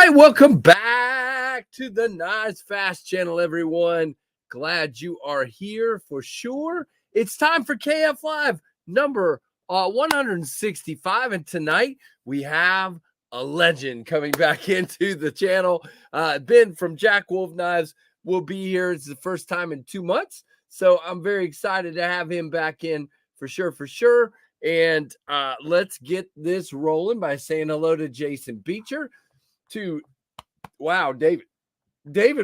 Hey, welcome back to the Nice Fast channel, everyone. Glad you are here for sure. It's time for KFLive number 165, and tonight we have a legend coming back into the channel. Ben from Jack Wolf Knives will be here. It's the first time in 2 months, so I'm very excited to have him back in for sure. And let's get this rolling by saying hello to Jason Beecher. David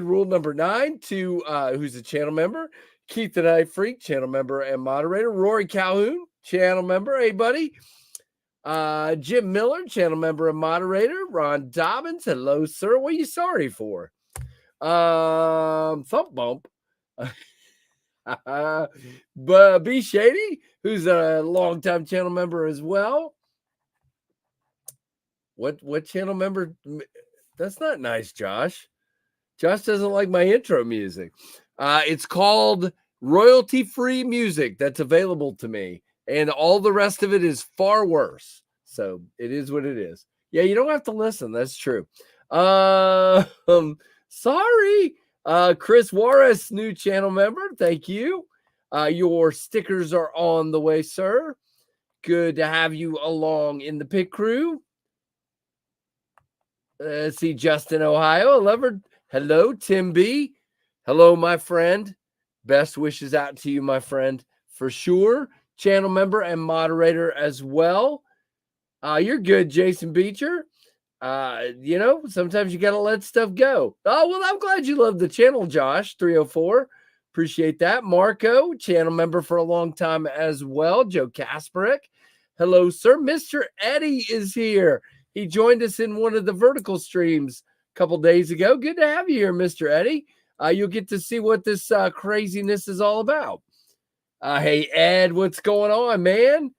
rule number 9 to who's a channel member, Keith and I Freak, channel member and moderator, Rory Calhoun, channel member, hey buddy, Jim Miller, channel member and moderator, Ron Dobbins, hello sir, what are you sorry for? Thump bump. But B Shady, who's a longtime channel member as well. What channel member? That's not nice, Josh. Josh doesn't like my intro music. It's called royalty-free music that's available to me, and all the rest of it is far worse. So it is what it is. Yeah, you don't have to listen. That's true. Sorry. Chris Juarez, new channel member. Thank you. Your stickers are on the way, sir. Good to have you along in the pit crew. Let's see, Justin, Ohio. Hello, Tim B. Hello, my friend. Best wishes out to you, my friend, for sure. Channel member and moderator as well. You're good, Jason Beecher. Sometimes you got to let stuff go. Oh, well, I'm glad you love the channel, Josh, 304. Appreciate that. Marco, channel member for a long time as well. Joe Kasparek. Hello, sir. Mr. Eddie is here. He joined us in one of the vertical streams a couple days ago. Good to have you here, Mr. Eddie. You'll get to see what this craziness is all about. Hey, Ed, what's going on, man?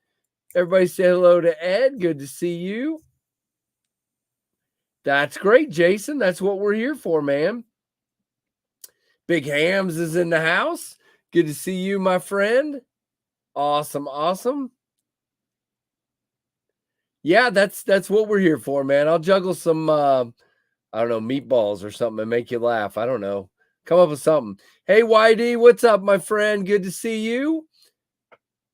Everybody say hello to Ed. Good to see you. That's great, Jason. That's what we're here for, man. Big Hams is in the house. Good to see you, my friend. Awesome. Yeah, that's what we're here for, man. I'll juggle some, I don't know, meatballs or something and make you laugh. I don't know. Come up with something. Hey, YD, what's up, my friend? Good to see you.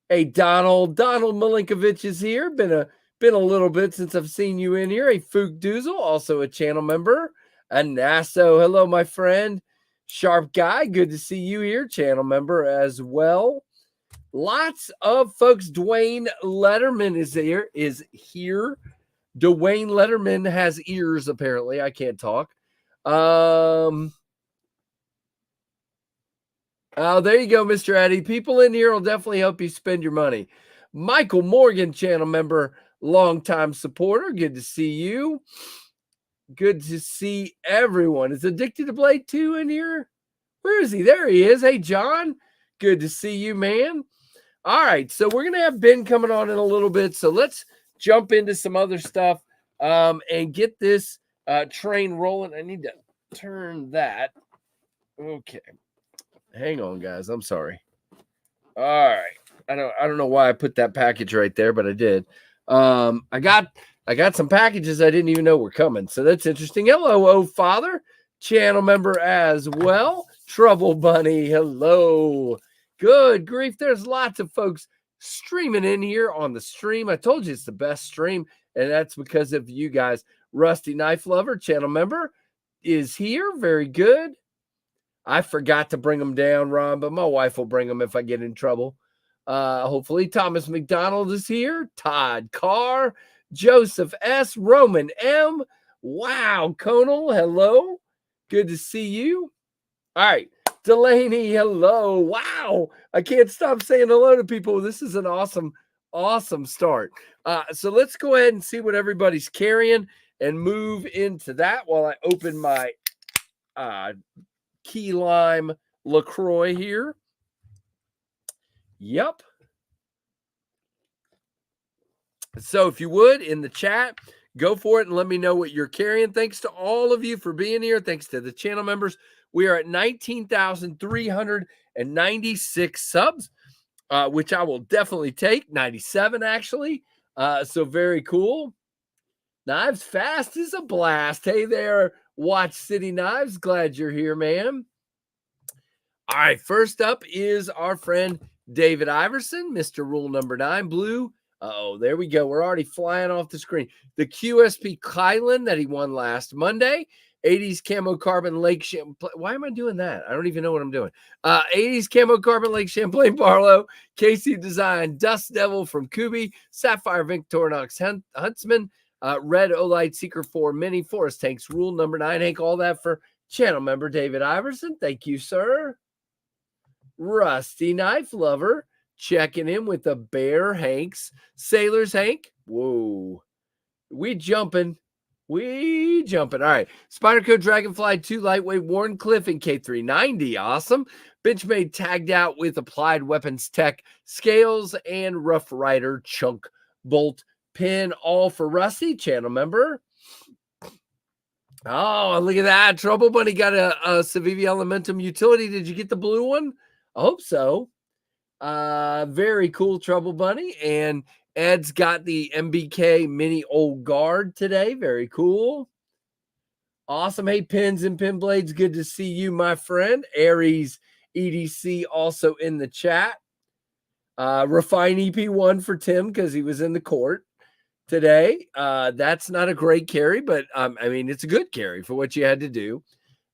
Hey, Donald Milinkovich is here. Been a little bit since I've seen you in here. Hey, Fook Doozle, also a channel member. Anasso, hello, my friend. Sharp Guy, good to see you here. Channel member as well. Lots of folks. Dwayne Letterman is here. Dwayne Letterman has ears, apparently. I can't talk. Oh, there you go, Mr. Eddie. People in here will definitely help you spend your money. Michael Morgan, channel member, longtime supporter. Good to see you. Good to see everyone. Is Addicted to Blade 2 in here? Where is he? There he is. Hey, John. Good to see you, man. All right, so we're going to have Ben coming on in a little bit. So let's jump into some other stuff and get this train rolling. I need to turn that. Okay. Hang on, guys. I'm sorry. All right. I don't know why I put that package right there, but I did. I got some packages I didn't even know were coming. So that's interesting. Hello, oh father, channel member as well. Trouble Bunny. Hello. Good grief. There's lots of folks streaming in here on the stream. I told you it's the best stream, and that's because of you guys. Rusty Knife Lover, channel member, is here. Very good. I forgot to bring them down, Ron, but my wife will bring them if I get in trouble. Hopefully, Thomas McDonald is here. Todd Carr, Joseph S. Roman M. Wow, Conal, hello. Good to see you. All right. Delaney, hello. Wow. I can't stop saying hello to people. This is an awesome start. So let's go ahead and see what everybody's carrying and move into that while I open my Key Lime LaCroix here. Yep. So if you would, in the chat, go for it and let me know what you're carrying. Thanks to all of you for being here. Thanks to the channel members. We are at 19,396 subs, which I will definitely take. 97, actually. So very cool. Knives Fast is a blast. Hey there, Watch City Knives. Glad you're here, man. All right, first up is our friend David Iverson, Mr. Rule number 9, blue. Oh, there we go. We're already flying off the screen. The QSP Kylan that he won last Monday. 80s Camo Carbon Lake Champlain. Why am I doing that? I don't even know what I'm doing. 80s Camo Carbon Lake Champlain Barlow. Casey Design Dust Devil from Kubi. Sapphire Victorinox Huntsman. Red Olight Seeker 4 Mini Forest Tanks. Rule number 9. Hank, all that for channel member David Iverson. Thank you, sir. Rusty Knife Lover checking in with the Bear Hanks. Sailors Hank. Whoa. We jumping. All right. Spyderco Dragonfly 2 Lightweight Warncliffe in K390. Awesome. Benchmade tagged out with Applied Weapons Tech Scales and Rough Rider Chunk Bolt Pin. All for Rusty, channel member. Oh, look at that. Trouble Bunny got a Civivi Elementum utility. Did you get the blue one? I hope so. Very cool, Trouble Bunny. And Ed's got the MBK Mini Old Guard today. Very cool. Awesome. Hey, Pins and Pin Blades. Good to see you, my friend. Aries EDC also in the chat. Refine EP1 for Tim because he was in the court today. That's not a great carry, but I mean, it's a good carry for what you had to do.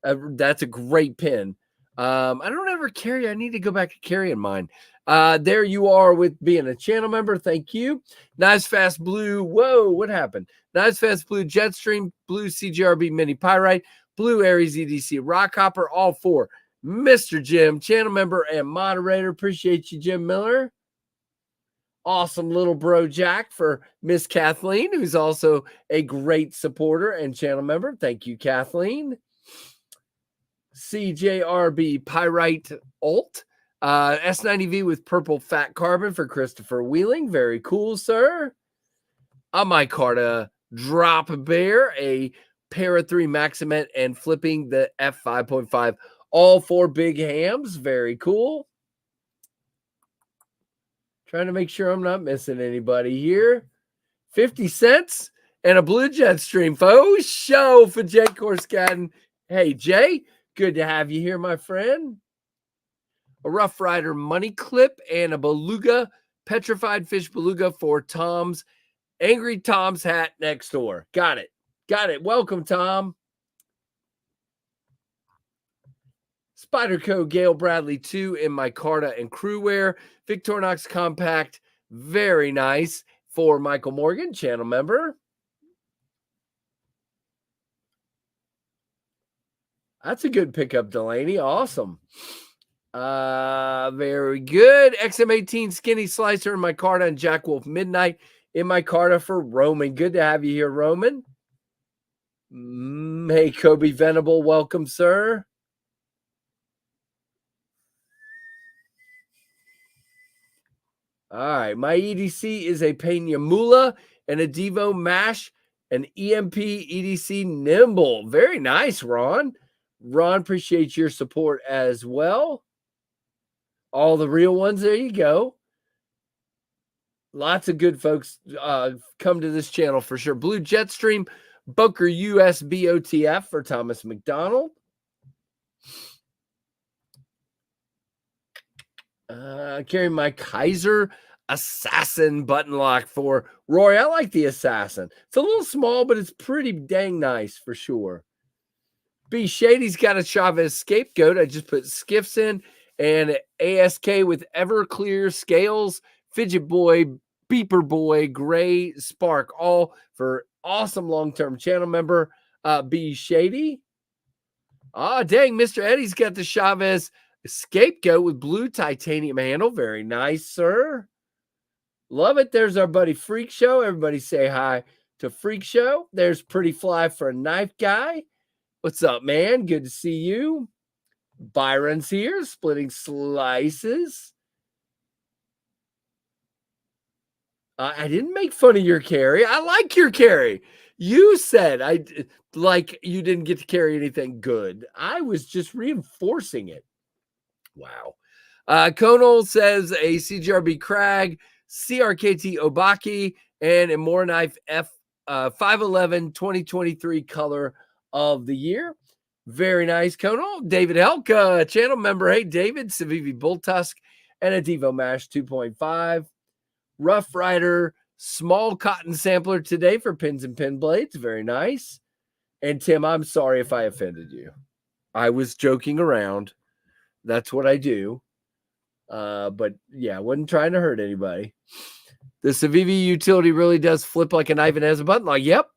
That's a great pin. I don't ever carry. I need to go back to carrying mine. There you are with being a channel member. Thank you. Nice Fast Blue. Whoa, what happened? Nice Fast Blue Jetstream, Blue CGRB Mini Pyrite, Blue Aries EDC Rockhopper, all four. Mr. Jim, channel member and moderator. Appreciate you, Jim Miller. Awesome little bro Jack for Miss Kathleen, who's also a great supporter and channel member. Thank you, Kathleen. CJRB Pyrite Alt. S90V with purple fat carbon for Christopher Wheeling. Very cool, sir. A micarta Drop Bear, a Para 3 Maximet, and flipping the F5.5. All four big hams. Very cool. Trying to make sure I'm not missing anybody here. 50 cents and a Blue Jet stream. Faux show for Jay Corskadden. Hey, Jay, good to have you here, my friend. A Rough Rider money clip and a beluga, petrified fish beluga for Tom's Angry Tom's hat next door. Got it. Welcome, Tom. Spyderco Gale Bradley 2 in micarta and crew wear. Victorinox Compact, very nice for Michael Morgan, channel member. That's a good pickup, Delaney. Awesome. Very good. XM18 Skinny Slicer in micarta and Jack Wolf Midnight in micarta for Roman. Good to have you here, Roman. Hey, Kobe Venable. Welcome, sir. All right. My EDC is a Peña Mula and a Devo Mash, an EMP EDC Nimble. Very nice, Ron. Ron, appreciate your support as well. All the real ones. There you go. Lots of good folks come to this channel for sure. Blue Jetstream, Bunker USB OTF for Thomas McDonald. Carrying my Kaiser Assassin button lock for Roy. I like the Assassin. It's a little small, but it's pretty dang nice for sure. B Shady's got a Chavez Scapegoat. I just put skiffs in and ASK with Everclear Scales, Fidget Boy, Beeper Boy, Gray Spark, all for awesome long-term channel member B Shady. Dang, Mr. Eddie's got the Chavez Scapegoat with blue titanium handle. Very nice, sir. Love it. There's our buddy Freak Show. Everybody say hi to Freak Show. There's Pretty Fly for a Knife Guy. What's up, man? Good to see you. Byron's here, splitting slices. I didn't make fun of your carry. I like your carry. You said you didn't get to carry anything good. I was just reinforcing it. Wow. Conal says a CGRB Crag, CRKT Obaki, and a More Knife 511 2023 color of the year. Very nice, Conal. David Helka, channel member. Hey, David, Civivi Bull Tusk, and a Devo Mash 2.5. Rough Rider, small cotton sampler today for pins and pin blades. Very nice. And Tim, I'm sorry if I offended you. I was joking around. That's what I do. But yeah, I wasn't trying to hurt anybody. The Civivi utility really does flip like a knife and has a button lock. Yep.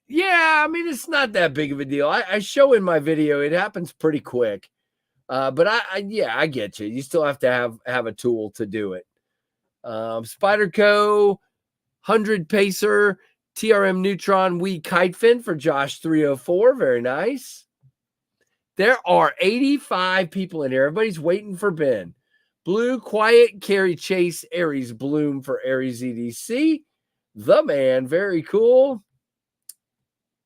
Yeah, I mean, it's not that big of a deal. I show in my video, it happens pretty quick. But I get you. You still have to have a tool to do it. Spyderco, 100 Pacer, TRM Neutron Wii Kite Fin for Josh 304. Very nice. There are 85 people in here. Everybody's waiting for Ben. Blue, Quiet, Carrie Chase, Aries Bloom for Aries EDC. The man, very cool.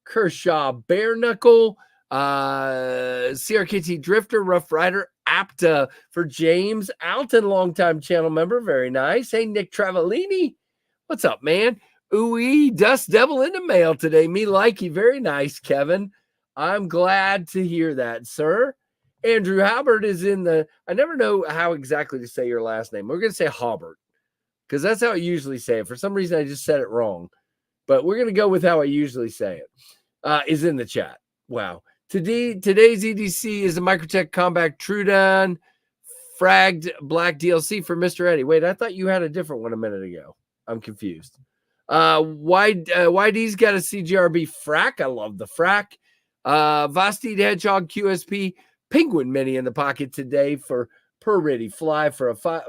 Kershaw, Bare Knuckle, CRKT Drifter, Rough Rider, Apta for James Alton, longtime channel member. Very nice. Hey, Nick Travellini. What's up, man? Ooh, Dust Devil in the mail today. Me likey. Very nice, Kevin. I'm glad to hear that, sir. Andrew Halbert is in the, I never know how exactly to say your last name. We're going to say Halbert because that's how I usually say it. For some reason, I just said it wrong. But we're going to go with how I usually say it. Is in the chat. Wow. Today's EDC is a Microtech Combat Trudon fragged black DLC for Mr. Eddie. Wait, I thought you had a different one a minute ago. I'm confused. YD's got a CGRB frack. I love the frack. Vasti Hedgehog QSP Penguin Mini in the pocket today for Per Ready Fly for a fly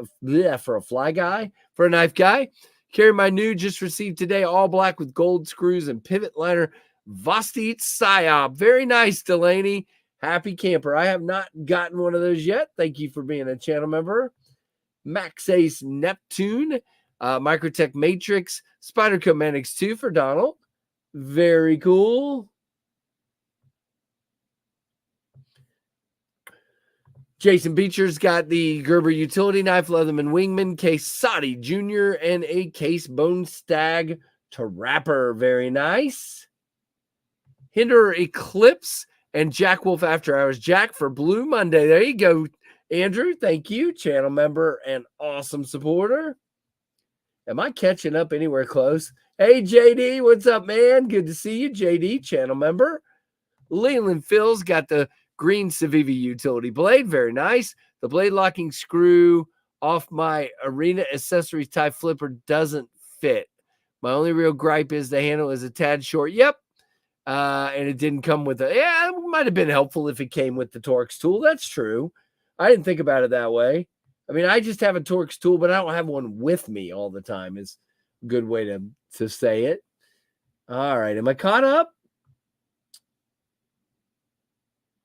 guy, for a knife guy. Carry my new, just received today, all black with gold screws and pivot liner. Vasti Psyop. Very nice, Delaney. Happy camper. I have not gotten one of those yet. Thank you for being a channel member. Max Ace Neptune. Microtech Matrix. Spyderco Manix 2 for Donald. Very cool. Jason Beecher's got the Gerber utility knife, Leatherman Wingman, Case Sadi Jr., and a Case Bone Stag to Rapper. Very nice. Hinder Eclipse and Jack Wolf After Hours. Jack for Blue Monday. There you go, Andrew. Thank you. Channel member and awesome supporter. Am I catching up anywhere close? Hey, JD. What's up, man? Good to see you, JD. Channel member. Leland Phil's got the green Civivi utility blade. Very nice. The blade locking screw off my Arena Accessories tie flipper doesn't fit. My only real gripe is the handle is a tad short. Yep. And it didn't come with it might have been helpful if it came with the Torx tool. That's true. I didn't think about it that way. I mean, I just have a Torx tool, but I don't have one with me all the time is a good way to say it. All right. Am I caught up?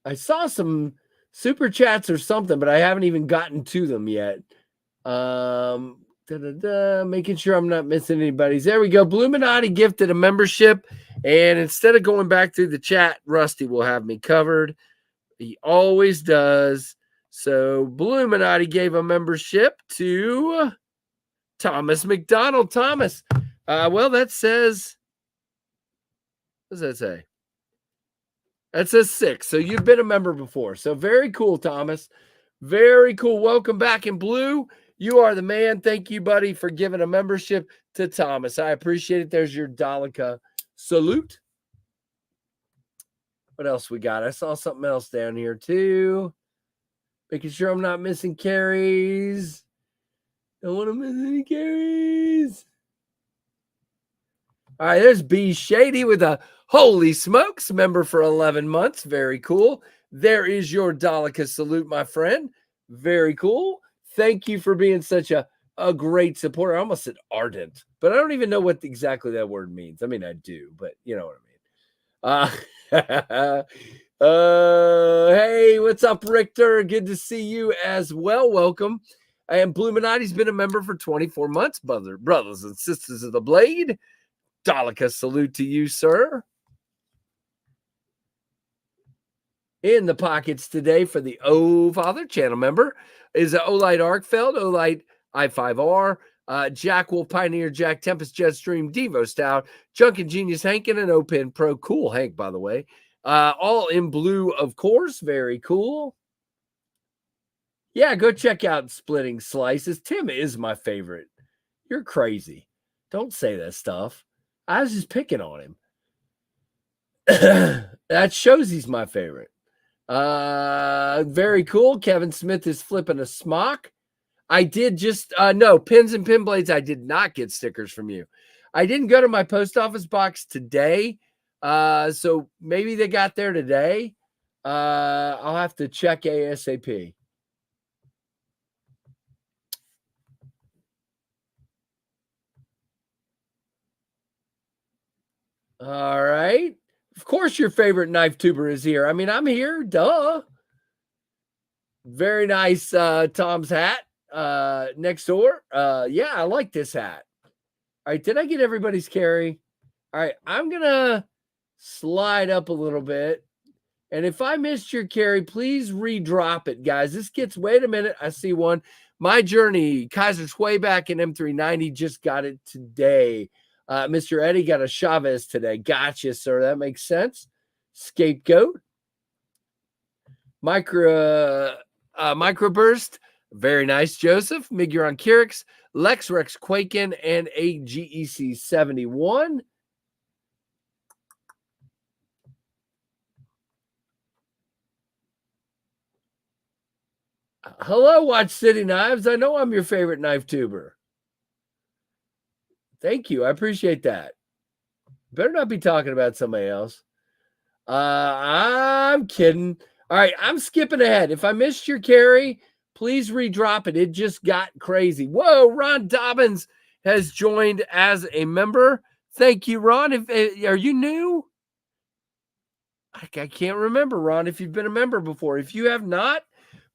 I saw some super chats or something, but I haven't even gotten to them yet. Making sure I'm not missing anybody's. There we go. Bluminati gifted a membership. And instead of going back through the chat, Rusty will have me covered. He always does. So Bluminati gave a membership to Thomas McDonald. Thomas. Well, that says, what does that say? That says 6. So you've been a member before. So very cool, Thomas. Very cool. Welcome back in blue. You are the man. Thank you, buddy, for giving a membership to Thomas. I appreciate it. There's your Daleka salute. What else we got? I saw something else down here, too. Making sure I'm not missing carries. Don't want to miss any carries. All right, there's B Shady with a holy smokes member for 11 months. Very cool. There is your Daleka salute, my friend. Very cool. Thank you for being such a great supporter. I almost said ardent, but I don't even know what exactly that word means. I mean, I do, but you know what I mean. Hey, what's up, Richter? Good to see you as well. Welcome. And Bluminati's been a member for 24 months, brothers and sisters of the blade. Daleka salute to you, sir. In the pockets today for the O Father channel member is Olight Arkfeld, Olight I5R, Jack Wolf Pioneer Jack Tempest Jetstream Devo Stout Junkin Genius Hank and an Open Pro. Cool Hank, by the way. All in blue, of course. Very cool. Yeah, go check out Splitting Slices. Tim is my favorite. You're crazy. Don't say that stuff. I was just picking on him. That shows he's my favorite. Very cool. Kevin Smith is flipping a smock. I did just no pins and pin blades. I did not get stickers from you. I didn't go to my post office box today. So maybe they got there today. I'll have to check ASAP. All right. Of course, your favorite knife tuber is here. I mean, I'm here. Duh. Very nice Tom's hat next door. Yeah, I like this hat. All right. Did I get everybody's carry? All right. I'm going to slide up a little bit. And if I missed your carry, please redrop it, guys. This gets, wait a minute. I see one. My Journey, Kaiser's way back in M390, just got it today. Mr. Eddie got a Chavez today. Gotcha, sir. That makes sense. Scapegoat. Microburst. Very nice, Joseph. Miguron Kyrix. Lex Rex Quaken and a GEC 71. Hello, Watch City Knives. I know I'm your favorite knife tuber. Thank you. I appreciate that. Better not be talking about somebody else. I'm kidding. All right, I'm skipping ahead. If I missed your carry, please redrop it. It just got crazy. Whoa, Ron Dobbins has joined as a member. Thank you, Ron. Are you new? I can't remember, Ron, if you've been a member before. If you have not,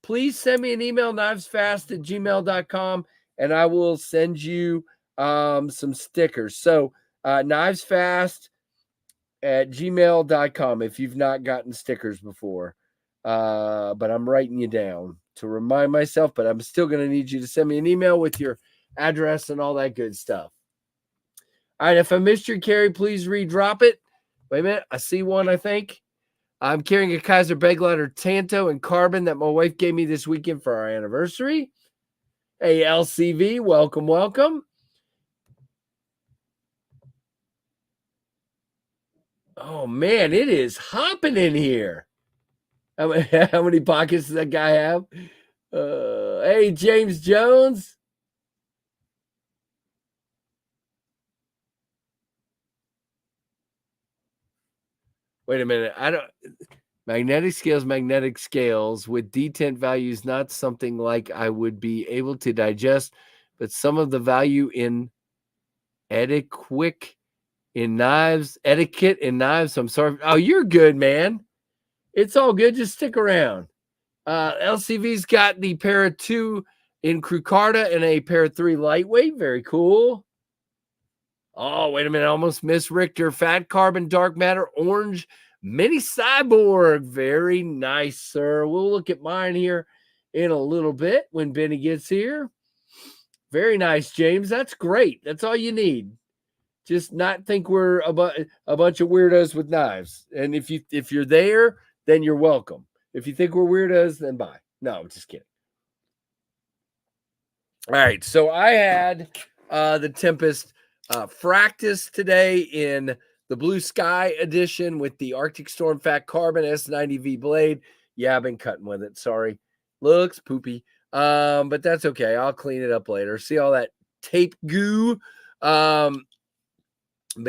please send me an email, knivesfast@gmail.com, and I will send you some stickers. So knivesfast@gmail.com if you've not gotten stickers before. But I'm writing you down to remind myself, but I'm still going to need you to send me an email with your address and all that good stuff. All right, if I missed your carry, please redrop it. Wait a minute. I see one, I think. I'm carrying a Kaiser Begleiter Tanto and Carbon that my wife gave me this weekend for our anniversary. Hey, LCV, welcome, welcome. Oh, man, it is hopping in here. How many pockets does that guy have? Hey, James Jones. Wait a minute. Magnetic scales with detent values, not something like I would be able to digest, but some of the value in etiquette in knives. So I'm sorry. Oh, you're good, man. It's all good. Just stick around. LCV's got the Para 2 in Crucarda and a Para 3 lightweight. Very cool. Oh, wait a minute. I almost missed Richter. Fat Carbon, Dark Matter, Orange, Mini Cyborg. Very nice, sir. We'll look at mine here in a little bit when Benny gets here. Very nice, James. That's great. That's all you need. Just not think we're a bunch of weirdos with knives. And if you're there, then you're welcome. If you think we're weirdos, then bye. No, I'm just kidding. All right. So I had the Tempest Fractus today in the Blue Sky edition with the Arctic Storm Fat Carbon S90V blade. Yeah, I've been cutting with it. Sorry. Looks poopy. But that's okay. I'll clean it up later. See all that tape goo. But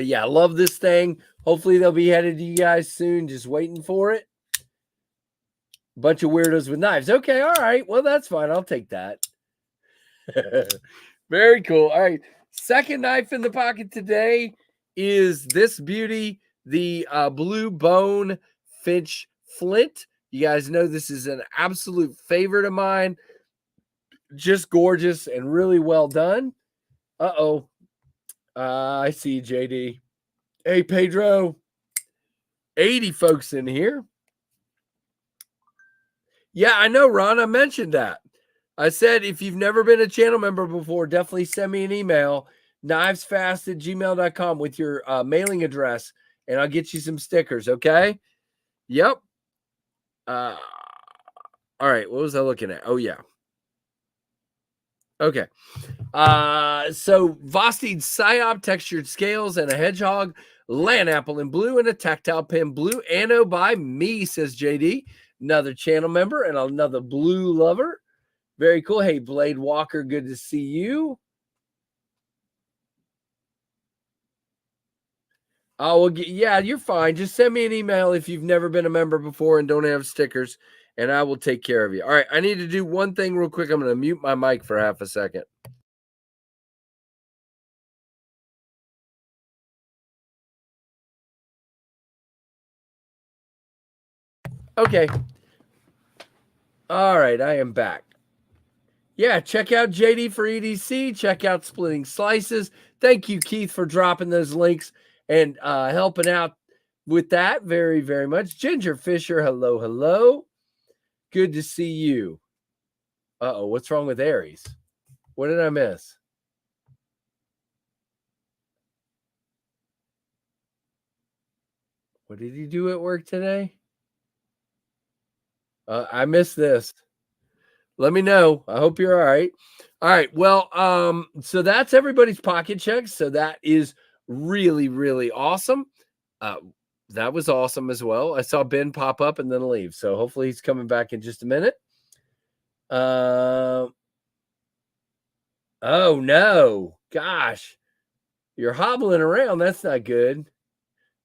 yeah, I love this thing. Hopefully they'll be headed to you guys soon. Just waiting for it. Bunch of weirdos with knives. Okay, all right. Well, that's fine. I'll take that. Very cool. All right. Second knife in the pocket today is this beauty, the Blue Bone Finch Flint. You guys know this is an absolute favorite of mine. Just gorgeous and really well done. Uh-oh. I see JD. Hey, Pedro. 80 folks in here. Yeah, I know, Ron. I mentioned that. I said, if you've never been a channel member before, definitely send me an email, knivesfast@gmail.com with your mailing address, and I'll get you some stickers, okay? Yep. All right, what was I looking at? Oh, yeah. Okay. So Vosteed Psyop textured scales and a hedgehog, land apple in blue, and a tactile pen blue anno by me, says JD. Another channel member and another blue lover. Very cool. Hey, Blade Walker, good to see you. Oh, well, yeah, you're fine. Just send me an email if you've never been a member before and don't have stickers, and I will take care of you. All right, I need to do one thing real quick. I'm going to mute my mic for half a second. Okay. All right, I am back. Yeah, check out JD for EDC. Check out Splitting Slices. Thank you, Keith, for dropping those links and helping out with that very, very much. Ginger Fisher, hello, hello. Good to see you. Uh-oh, what's wrong with Aries? What did I miss? What did he do at work today? I missed this. Let me know. I hope you're all right. All right. Well, so that's everybody's pocket checks. So that is really, really awesome. That was awesome as well. I saw Ben pop up and then leave. So hopefully he's coming back in just a minute. Oh no. Gosh. You're hobbling around. That's not good.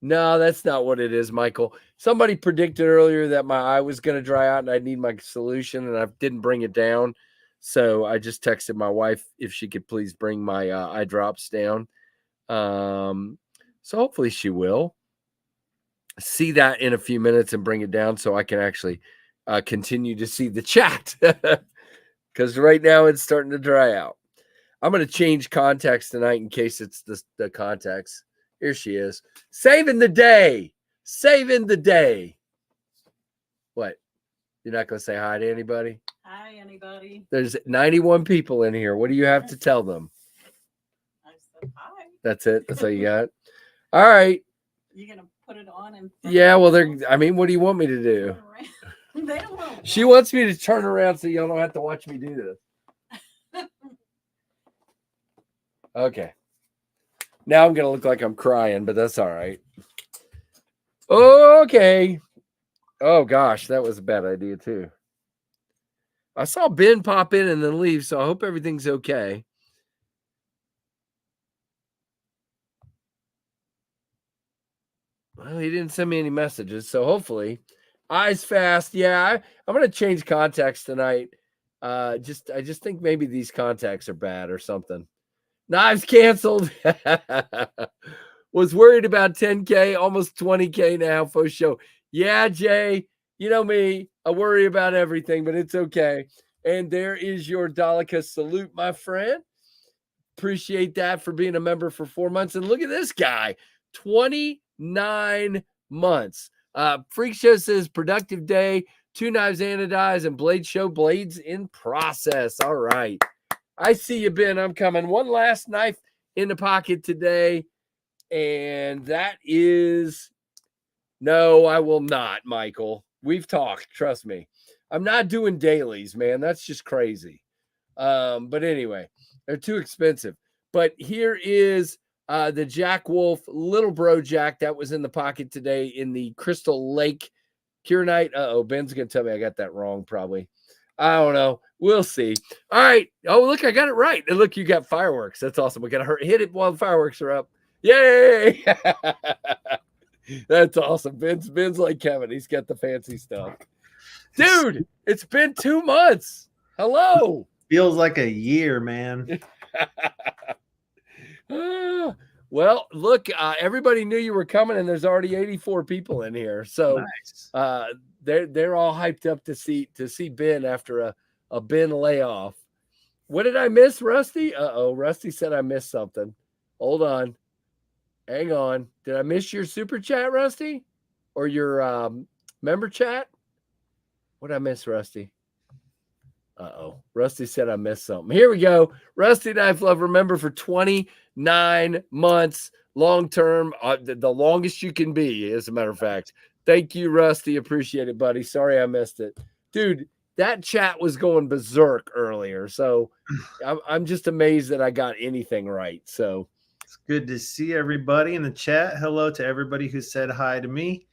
No, that's not what it is, Michael. Somebody predicted earlier that my eye was going to dry out and I'd need my solution, and I didn't bring it down. So I just texted my wife if she could please bring my eye drops down. So hopefully she will see that in a few minutes and bring it down so I can actually continue to see the chat, because right now it's starting to dry out. I'm going to change contacts tonight in case it's the contacts. Here she is. Saving the day. Saving the day. What? You're not going to say hi to anybody? Hi, anybody. There's 91 people in here. What do you have to tell them? I said hi. That's it? That's all you got? All right. You're going to put it on and... Yeah, well, what do you want me to do? They don't know. She wants me to turn around so y'all don't have to watch me do this. Okay. Now I'm going to look like I'm crying, but that's all right. Okay. Oh, gosh, that was a bad idea, too. I saw Ben pop in and then leave, so I hope everything's okay. Well, he didn't send me any messages, so hopefully. Eyes fast. Yeah, I'm going to change contacts tonight. I just think maybe these contacts are bad or something. Knives canceled. Was worried about 10K, almost 20K now for show. Yeah, Jay, you know me. I worry about everything, but it's okay. And there is your Dalika salute, my friend. Appreciate that for being a member for 4 months. And look at this guy, 29 months. Freak Show says productive day, 2 knives anodized, and Blade Show blades in process. All right. I see you, Ben. I'm coming. One last knife in the pocket today. And that is, no, I will not, Michael. We've talked. Trust me. I'm not doing dailies, man. That's just crazy. But anyway, they're too expensive. But here is the Jack Wolf Little Bro Jack that was in the pocket today in the Crystal Lake Cure Night. Uh-oh, Ben's going to tell me I got that wrong probably. I don't know. We'll see. All right. Oh, look, I got it right. And look, you got fireworks. That's awesome. We got to hit it while the fireworks are up. Yay! That's awesome. Ben's like Kevin. He's got the fancy stuff. Dude, it's been 2 months. Hello. Feels like a year, man. Well, look, everybody knew you were coming, and there's already 84 people in here. So Nice. They're all hyped up to see Ben after a Ben layoff. What did I miss, Rusty? Rusty said I missed something. Hold on. Hang on. Did I miss your super chat, Rusty? Or your member chat? What did I miss, Rusty? Uh-oh. Rusty said I missed something. Here we go. Rusty Knife Lover member for 29 months. Long-term, the longest you can be, as a matter of fact. Thank you, Rusty. Appreciate it, buddy. Sorry I missed it. Dude, that chat was going berserk earlier. So I'm just amazed that I got anything right. So It's good to see everybody in the chat. Hello to everybody who said hi to me.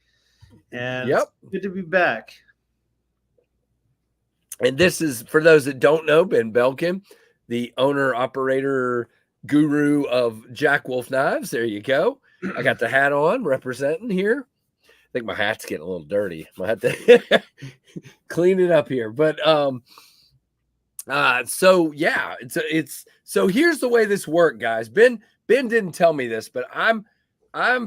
And Yep. It's good to be back. And this is, for those that don't know, Ben Belkin, the owner, operator, guru of Jack Wolf Knives. There you go. I got the hat on, representing here. I think my hat's getting a little dirty. I have to clean it up here. But so yeah, it's so here's the way this worked, guys. Ben didn't tell me this, but I'm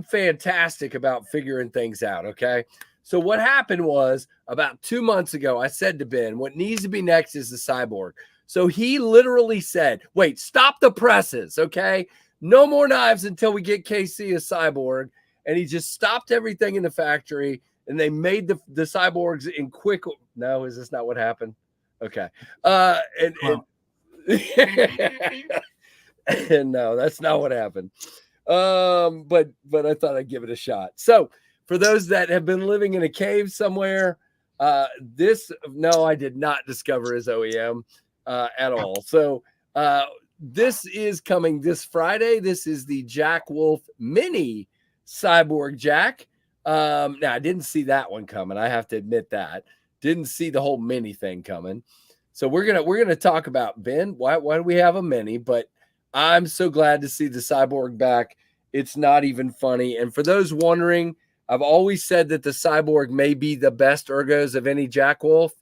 fantastic about figuring things out. Okay. So what happened was, about 2 months ago, I said to Ben, what needs to be next is the Cyborg. So he literally said, wait, stop the presses, okay? No more knives until we get KC a Cyborg. And he just stopped everything in the factory, and they made the Cyborgs in quick. No, is this not what happened? Okay. And no, that's not what happened. But I thought I'd give it a shot. So for those that have been living in a cave somewhere, no, I did not discover his OEM at all. So this is coming this Friday. This is the Jack Wolf Mini Cyborg Jack. Now I didn't see that one coming. I have to admit that. Didn't see the whole mini thing coming. So we're gonna talk about, Ben, why do we have a mini? But I'm so glad to see the Cyborg back. It's not even funny. And for those wondering, I've always said that the Cyborg may be the best ergos of any Jack Wolf,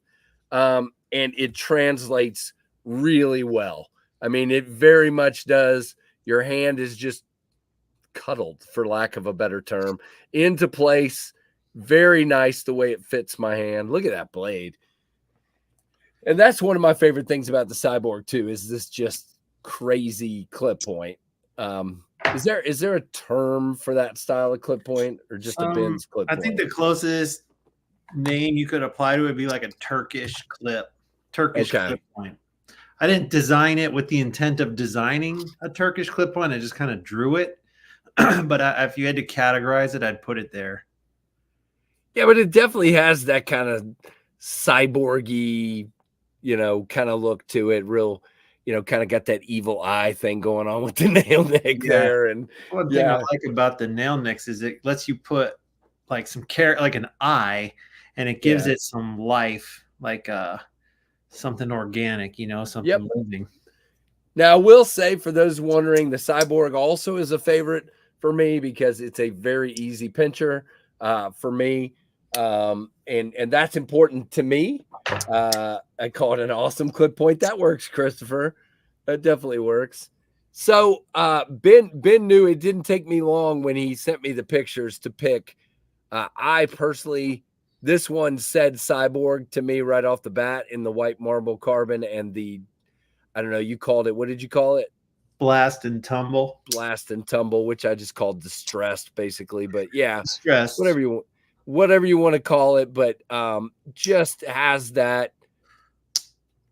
and it translates really well. I mean, it very much does. Your hand is just cuddled, for lack of a better term, into place. Very nice the way it fits my hand. Look at that blade. And that's one of my favorite things about the Cyborg too, is this just crazy clip point. Is there a term for that style of clip point, or just a Ben's clip point? I think the closest name you could apply to it would be like a Turkish clip point. I didn't design it with the intent of designing a Turkish clip point. I just kind of drew it. But if you had to categorize it, I'd put it there. Yeah, but it definitely has that kind of cyborgy, kind of look to it. Real, kind of got that evil eye thing going on with the nail neck there. And one thing I like about the nail nicks is it lets you put like some like an eye, and it gives it some life, like something organic, something living. Now, I will say, for those wondering, the Cyborg also is a favorite for me because it's a very easy pincher for me. And that's important to me. I call it an awesome clip point. That works, Christopher. That definitely works. So Ben knew it didn't take me long when he sent me the pictures to pick. I personally, this one said Cyborg to me right off the bat in the white marble carbon and the, I don't know, you called it, what did you call it? Blast and tumble, which I just called distressed basically. But yeah, distressed, whatever you want to call it, but just has that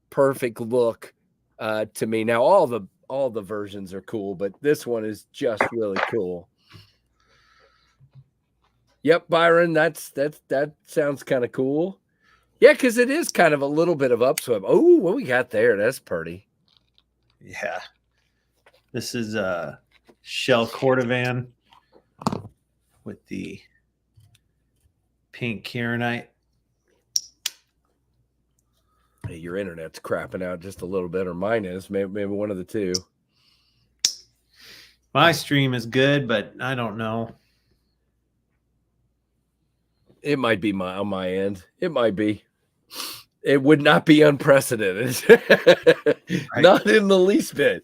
perfect look to me. Now all the versions are cool, but this one is just really cool. Yep, Byron, that sounds kind of cool. Yeah, because it is kind of a little bit of upswim. Oh, what we got there? That's pretty. Yeah, this is a shell cordovan with the pink kieranite. Hey, your internet's crapping out just a little bit, or mine is. Maybe one of the two. My stream is good, but I don't know. It might be on my end. It might be. It would not be unprecedented. Right. Not in the least bit.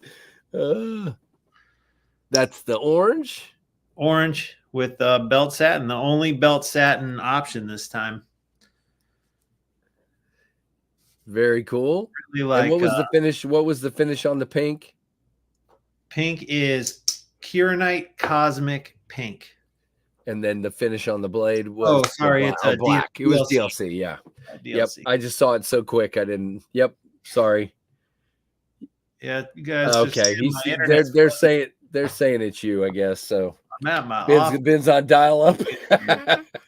That's the orange. Orange with belt satin, the only belt satin option this time. Very cool. Really like, and what was the finish? What was the finish on the pink? Pink is kieranite cosmic pink. And then the finish on the blade was it's black. DLC. It was DLC, yeah. DLC. Yep. I just saw it so quick. I didn't. Yep. sorry. Yeah, you guys. Okay, they're saying it's you, I guess. So I'm at my office. Ben's on dial up.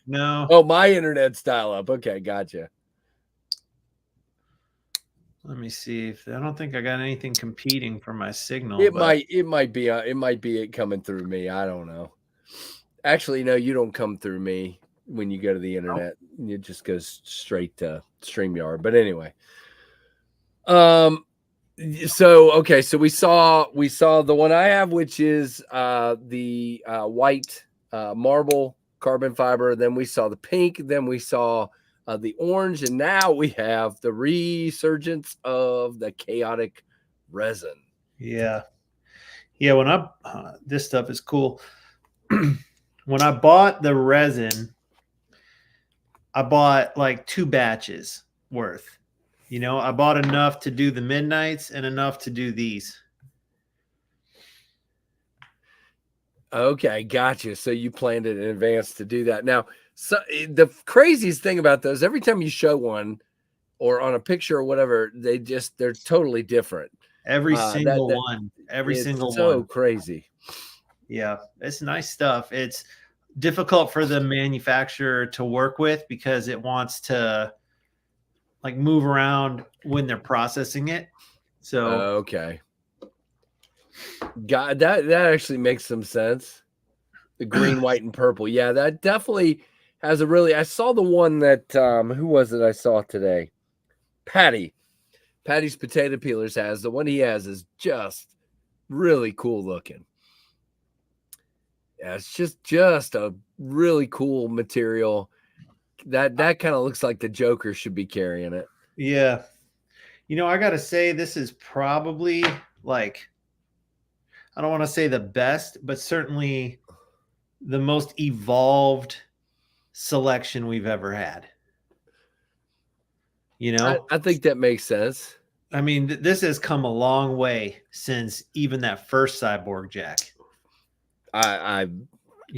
No. Oh, my internet's dial up. Okay, gotcha. Let me see if I don't think I got anything competing for my signal. It might be it coming through me. I don't know. Actually, no, you don't come through me when you go to the internet. It just goes straight to StreamYard. But anyway, so we saw the one I have, which is the white marble carbon fiber. Then we saw the pink. Then we saw the orange, and now we have the resurgence of the chaotic resin. Yeah. When this stuff is cool. When I bought the resin, I bought like 2 batches worth. I bought enough to do the midnights and enough to do these. Okay, gotcha. So you planned it in advance to do that. Now, so the craziest thing about those, every time you show one or on a picture or whatever, they're totally different. Every single one. Every single one. So crazy. Yeah, it's nice stuff. It's difficult for the manufacturer to work with because it wants to like move around when they're processing it. So okay. God, that actually makes some sense. The green, white, and purple. Yeah, that definitely has a really. I saw the one that who was it I saw today? Patty's potato peelers has. The one he has is just really cool looking. Yeah, it's just a really cool material. That kind of looks like the Joker should be carrying it. Yeah. I got to say this is probably like, I don't want to say the best, but certainly the most evolved selection we've ever had. I think that makes sense. I mean, this has come a long way since even that first Cyborg Jack. I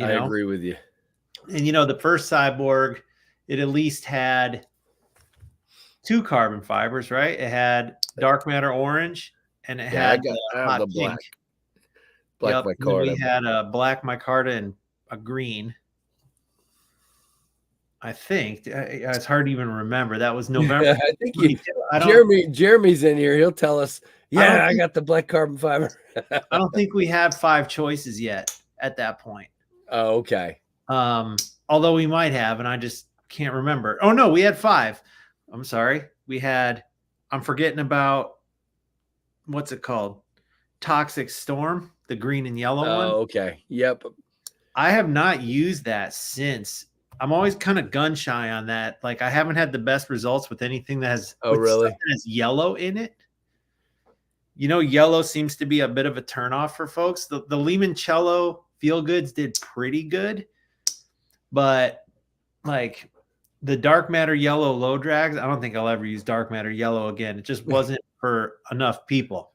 agree with you. And the first Cyborg, it at least had 2 carbon fibers, right? It had dark matter orange, and it had the black. Black micarta. We had a black micarta and a green. I think it's hard to even remember. That was November. Yeah, I think Jeremy's in here. He'll tell us. Yeah, I got the black carbon fiber. I don't think we have 5 choices yet at that point. Oh, okay. Although we might have, and I just can't remember. Oh no, we had 5. I'm sorry. I'm forgetting about what's it called? Toxic Storm, the green and yellow one. Oh, okay. Yep. I have not used that since. I'm always kind of gun shy on that. Like I haven't had the best results with anything that has that has yellow in it. Yellow seems to be a bit of a turnoff for folks. The limoncello Feel Goods did pretty good, but like the dark matter yellow low drags, I don't think I'll ever use dark matter yellow again. It just wasn't for enough people.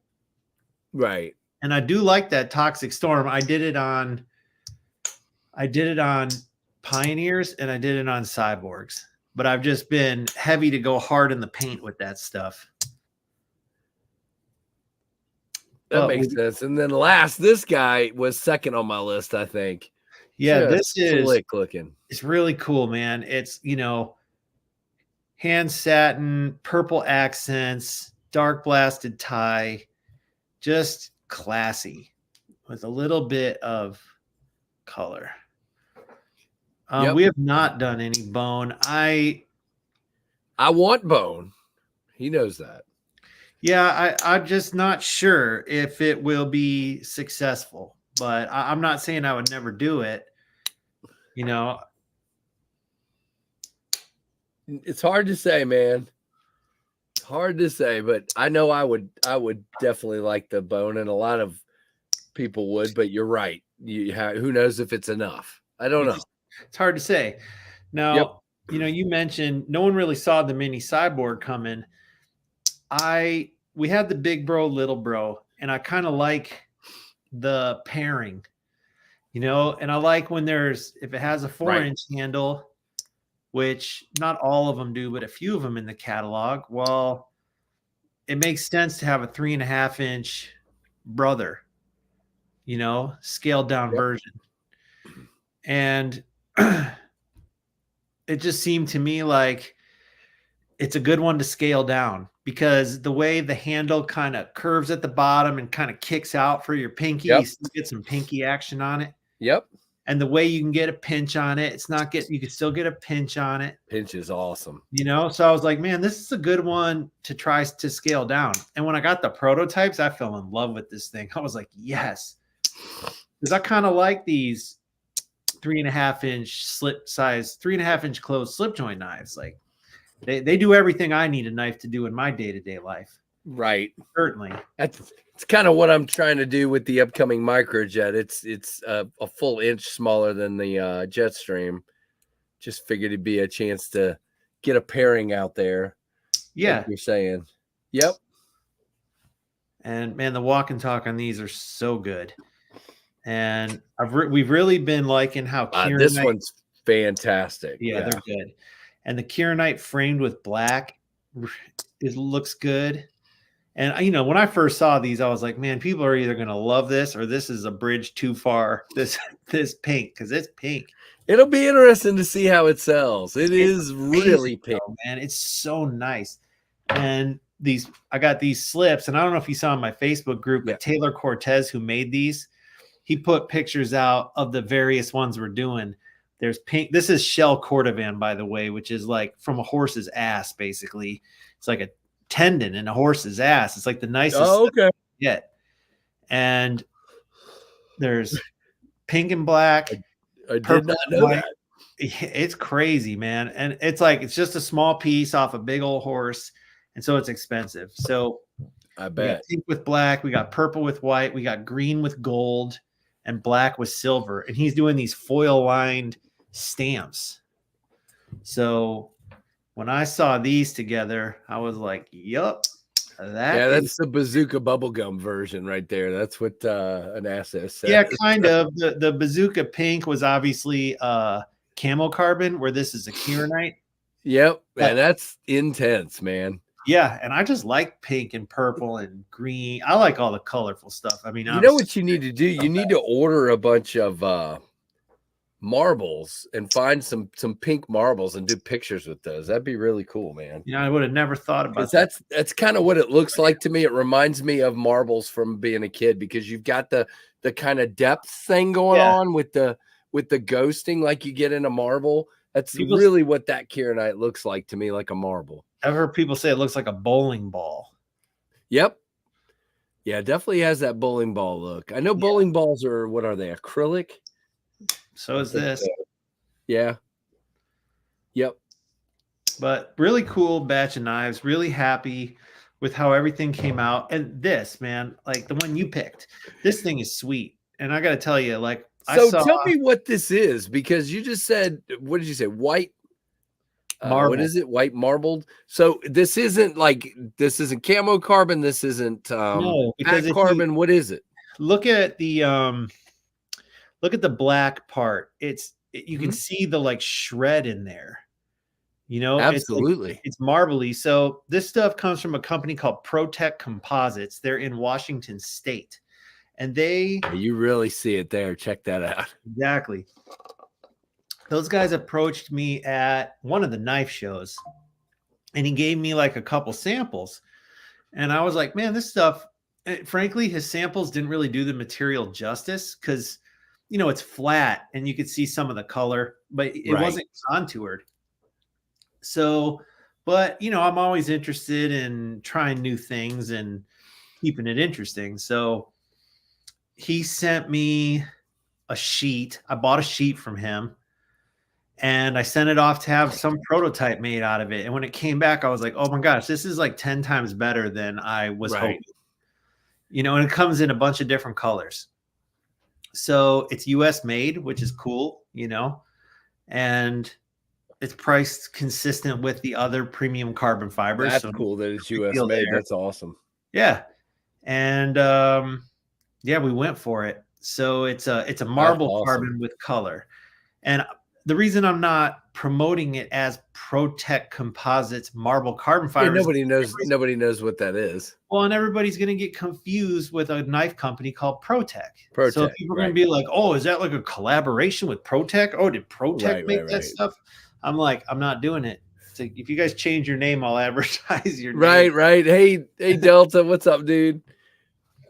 Right. And I do like that Toxic Storm. I did it on Pioneers and I did it on Cyborgs, but I've just been heavy to go hard in the paint with that stuff. That makes sense. And then this guy was second on my list, I think. Yeah, this is slick looking. It's really cool, man. It's, hand satin, purple accents, dark blasted tie, just classy with a little bit of color. We have not done any bone. I want bone. He knows that. Yeah, I'm just not sure if it will be successful, but I'm not saying I would never do it. It's hard to say, man. Hard to say, but I know I would definitely like the bone, and a lot of people would, but you're right. Who knows if it's enough? I don't know. It's hard to say. Now, you mentioned no one really saw the mini Cyborg coming. We had the big bro, little bro, and I kind of like the pairing, and I like when if it has a 4-inch handle, which not all of them do, but a few of them in the catalog. Well, it makes sense to have a 3.5-inch brother, you know, scaled down version. And it just seemed to me like it's a good one to scale down because the way the handle kind of curves at the bottom and kind of kicks out for your pinky, you still get some pinky action on it. Yep. And the way you can get a pinch on it, you can still get a pinch on it. Pinch is awesome. You know, so I was like, man, this is a good one to try to scale down. And when I got the prototypes, I fell in love with this thing. I was like, yes. Because I kind of like these 3.5-inch slip size, 3.5-inch closed slip joint knives. Like they do everything I need a knife to do in my day-to-day life. Right. Certainly. It's kind of what I'm trying to do with the upcoming microjet. It's a full inch smaller than the Jetstream. Just figured it'd be a chance to get a pairing out there. Yeah. Like you're saying. Yep. And man, the walk and talk on these are so good. And we've really been liking how this one's fantastic. Yeah, they're good. And the Kieranite framed with black looks good. And you know, when I first saw these, I was like, man, people are either going to love this or this is a bridge too far. This pink, because it's pink. It'll be interesting to see how it sells. It's really pink, man. It's so nice. And I got these slips, and I don't know if you saw in my Facebook group, but Taylor Cortez, who made these, he put pictures out of the various ones we're doing. There's pink. This is shell cordovan, by the way, which is like from a horse's ass, basically. It's like a tendon in a horse's ass. It's like the nicest yet. And there's pink and black. I did not know that. It's crazy, man. And it's just a small piece off a big old horse. And so it's expensive. So I bet. We got pink with black, we got purple with white, we got green with gold, and black with silver. And he's doing these foil lined stamps. So when I saw these together, I was like, yup. That's the bazooka bubblegum version right there. That's what an asset says. Yeah, kind of. The bazooka pink was obviously camo carbon, where this is a Kieranite. Yep. And that's intense, man. Yeah, and I just like pink and purple and green. I like all the colorful stuff. I mean, you know what you need to do? You need to order a bunch of marbles and find some pink marbles and do pictures with those. That'd be really cool, man. You know, I would have never thought about that. That's kind of what it looks like to me. It reminds me of marbles from being a kid because you've got the kind of depth thing going on with the ghosting like you get in a marble. That's really what that Kieranite looks like to me, like a marble. I've heard people say it looks like a bowling ball. Yep. Yeah, it definitely has that bowling ball look. I know bowling balls are, what are they, acrylic? So is this. Yeah. Yep. But really cool batch of knives. Really happy with how everything came out. And this, man, like the one you picked, this thing is sweet. And I got to tell you, like, tell me what this is, because you just said, what did you say? White marble. What is it? White marbled. So this isn't camo carbon. This isn't no, because carbon. What is it? Look at the black part. You can see the like shred in there. You know, absolutely. It's marbly. So this stuff comes from a company called Protect Composites. They're in Washington State. And you really see it there. Check that out. Exactly. Those guys approached me at one of the knife shows, and he gave me like a couple samples. And I was like, man, this stuff, frankly, his samples didn't really do the material justice because, you know, it's flat and you could see some of the color, but it wasn't contoured. So, but, you know, I'm always interested in trying new things and keeping it interesting. So he sent me a sheet. I bought a sheet from him. And I sent it off to have some prototype made out of it. And when it came back, I was like, oh my gosh, this is like 10 times better than I was hoping. You know, and it comes in a bunch of different colors. So it's US made, which is cool, you know, and it's priced consistent with the other premium carbon fibers. That's cool that it's US made. That's awesome. Yeah. And we went for it. So it's a marble carbon with color. And the reason I'm not promoting it as ProTech Composites marble carbon Hey, fibers. nobody knows what that is. Well, and everybody's going to get confused with a knife company called ProTech. So people are going to be like, "Oh, is that like a collaboration with ProTech? Oh, did ProTech make that stuff?" I'm like, I'm not doing it. It's like, if you guys change your name, I'll advertise your name. Right. Hey, Delta, what's up, dude?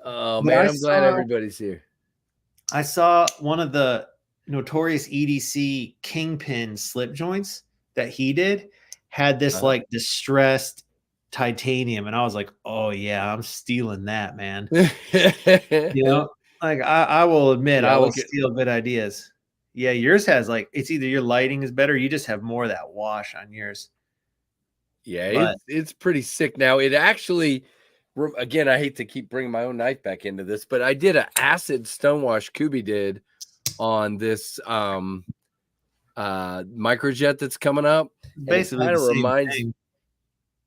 Oh man, I'm glad everybody's here. I saw one of the notorious EDC Kingpin slip joints that he did had this like distressed titanium, and I was like, oh yeah, I'm stealing that, man. You know, like I will admit, I will steal good ideas. Yeah, yours has like, it's either your lighting is better, you just have more of that wash on yours. Yeah, it's pretty sick. Now it actually, again, I hate to keep bringing my own knife back into this, but I did an acid stonewash Kubi did on this microjet that's coming up. Basically the same thing.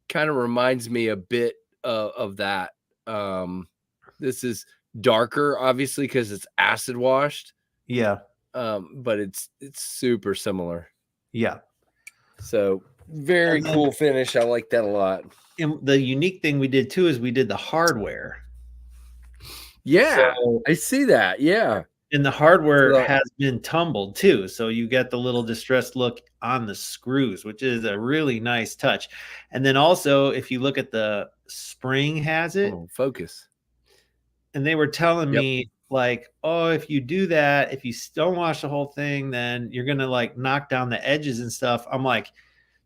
Kind of reminds me a bit of that. This is darker, obviously, because it's acid washed. Yeah. But it's super similar. Yeah. So very cool finish. I like that a lot. And the unique thing we did too is we did the hardware. Yeah, so, I see that. Yeah. And the hardware has been tumbled too. So you get the little distressed look on the screws, which is a really nice touch. And then also, if you look at the spring has it. Oh, focus. And they were telling me like, oh, if you do that, if you stonewash the whole thing, then you're going to like knock down the edges and stuff. I'm like,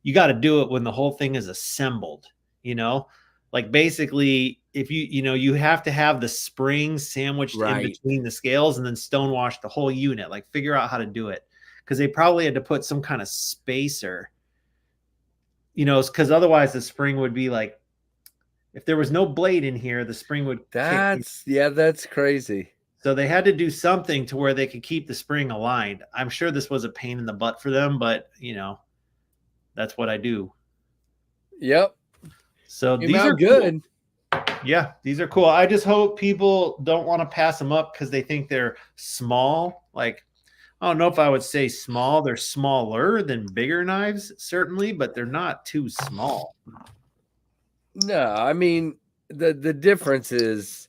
you got to do it when the whole thing is assembled, you know? Like basically, if you have to have the spring sandwiched in between the scales and then stonewash the whole unit, like figure out how to do it. Because they probably had to put some kind of spacer, because otherwise the spring would be like, if there was no blade in here, the spring would. That's crazy. So they had to do something to where they could keep the spring aligned. I'm sure this was a pain in the butt for them, but that's what I do. Yep. So these are good. Cool. Yeah, these are cool. I just hope people don't want to pass them up because they think they're small. Like, I don't know if I would say small. They're smaller than bigger knives, certainly, but they're not too small. No, I mean, the difference is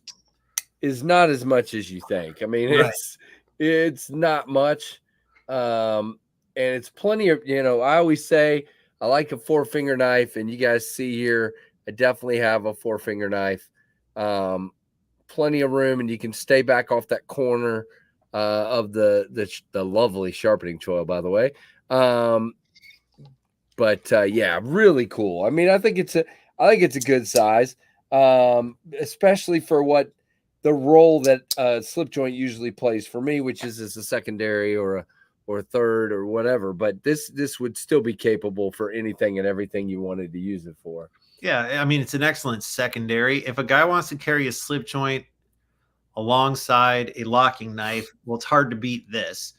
not as much as you think. I mean, it's not much. And it's plenty of, I always say I like a 4-finger knife, and you guys see here, I definitely have a 4-finger knife. Plenty of room, and you can stay back off that corner of the lovely sharpening choil, by the way. But yeah, really cool. I mean, I think it's a good size, especially for what the role that slip joint usually plays for me, which is as a secondary or a third or whatever. But this would still be capable for anything and everything you wanted to use it for. Yeah, I mean, it's an excellent secondary. If a guy wants to carry a slip joint alongside a locking knife, well, it's hard to beat this.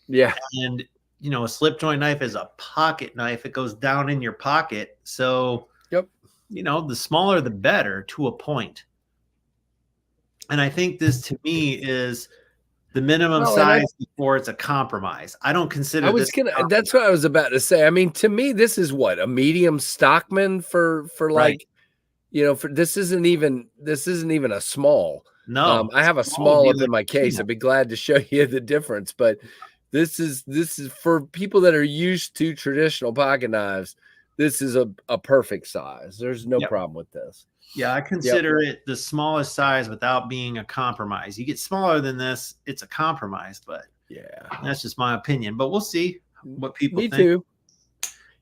Yeah. And, a slip joint knife is a pocket knife. It goes down in your pocket. So, the smaller the better to a point. And I think this to me is the minimum size before it's a compromise. I don't consider that's what I was about to say. I mean, to me, this is what a medium Stockman for like, this isn't even a small. No, I have a small up in my case. I'd be glad to show you the difference, but this is for people that are used to traditional pocket knives. This is a perfect size. There's no problem with this. Yeah, I consider it the smallest size without being a compromise. You get smaller than this, it's a compromise, but that's just my opinion. But we'll see what people think. Me too.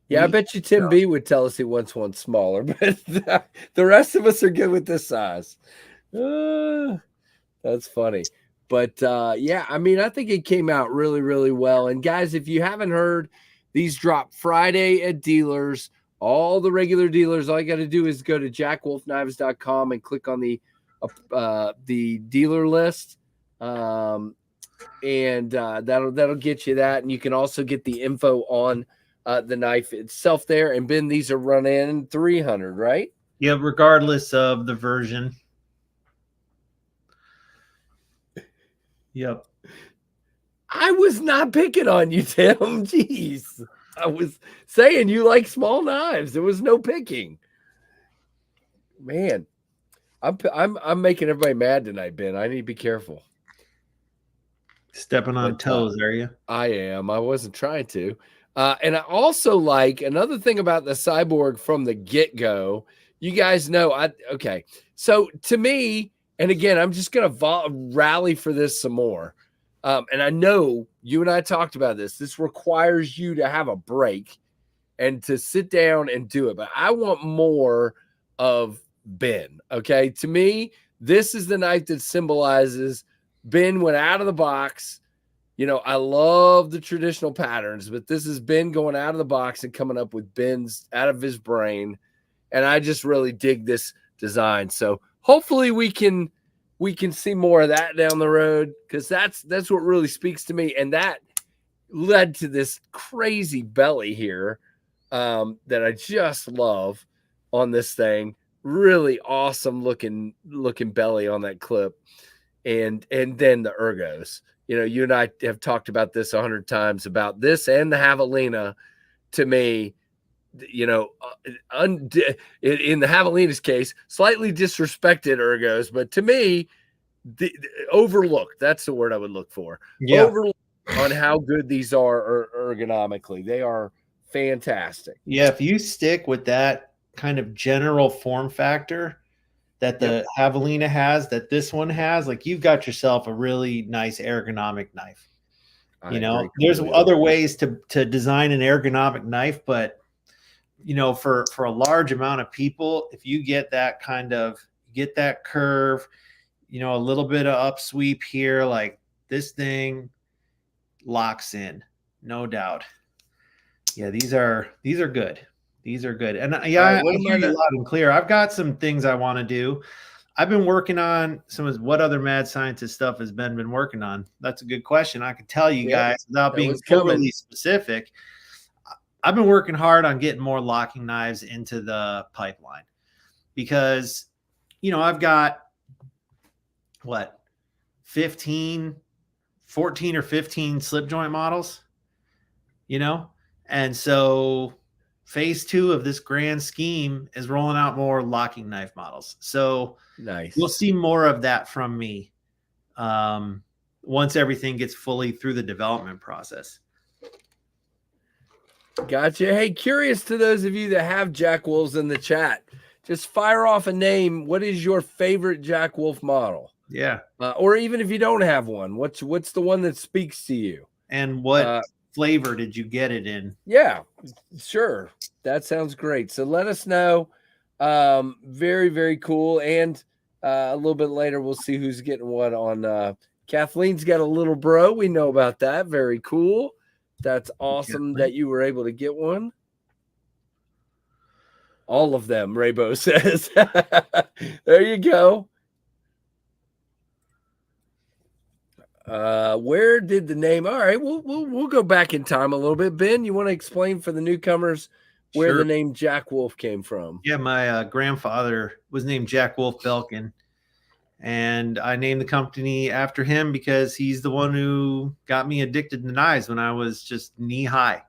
Yeah, I bet you Tim B would tell us he wants one smaller, but the rest of us are good with this size. That's funny. But yeah, I mean, I think it came out really, really well. And guys, if you haven't heard, these drop Friday at dealers. All the regular dealers, all you got to do is go to jackwolfknives.com and click on the dealer list, and that'll get you that. And you can also get the info on the knife itself there. And Ben, these are running 300, right? Yeah, regardless of the version. Yep. I was not picking on you, Tim. Jeez. I was saying you like small knives. There was no picking. Man, I'm making everybody mad tonight, Ben. I need to be careful. Stepping on toes, are you? I am. I wasn't trying to. And I also like another thing about the Cyborg from the get-go. You guys know, okay. So to me, and again, I'm just going to rally for this some more. And I know you and I talked about this. This requires you to have a break and to sit down and do it. But I want more of Ben. Okay. To me, this is the knife that symbolizes Ben went out of the box. You know, I love the traditional patterns, but this has Ben going out of the box and coming up with Ben's out of his brain. And I just really dig this design. So hopefully we can see more of that down the road, because that's what really speaks to me. And that led to this crazy belly here that I just love on this thing. Really awesome looking belly on that clip. And then the ergos. You know, you and I have talked about this 100 times about this and the javelina. To me, you know, in the javelina's case, slightly disrespected ergos, but to me, overlooked. That's the word I would look for. Yeah. Overlooked on how good these are ergonomically. They are fantastic. Yeah, if you stick with that kind of general form factor that the javelina has, that this one has, like, you've got yourself a really nice ergonomic knife. You know, there's other ways to design an ergonomic knife, but you know, for a large amount of people, if you get that get that curve, you know, a little bit of upsweep here, like this thing locks in, no doubt. Yeah, these are good. These are good. And yeah, I hear you loud and clear. I've got some things I want to do. I've been working on some of what other mad scientist stuff has been working on. That's a good question. I can tell you guys without being overly specific. I've been working hard on getting more locking knives into the pipeline, because, you know, I've got 14 or 15 slip joint models, you know? And so phase 2 of this grand scheme is rolling out more locking knife models. So nice. You'll see more of that from me once everything gets fully through the development process. Gotcha. Hey, curious to those of you that have Jack Wolves in the chat, just fire off a name. What is your favorite Jack Wolf model? Yeah. Or even if you don't have one, what's the one that speaks to you? And what flavor did you get it in? Yeah, sure. That sounds great. So let us know. Very, very cool. And a little bit later, we'll see who's getting what on. Kathleen's got a little bro. We know about that. Very cool. That's awesome that you were able to get one. All of them, Raybo says. There you go. Where did the name? All right, we'll go back in time a little bit. Ben, you want to explain for the newcomers where the name Jack Wolf came from? Yeah, my grandfather was named Jack Wolf Belkin, and I named the company after him because he's the one who got me addicted to knives when I was just knee high.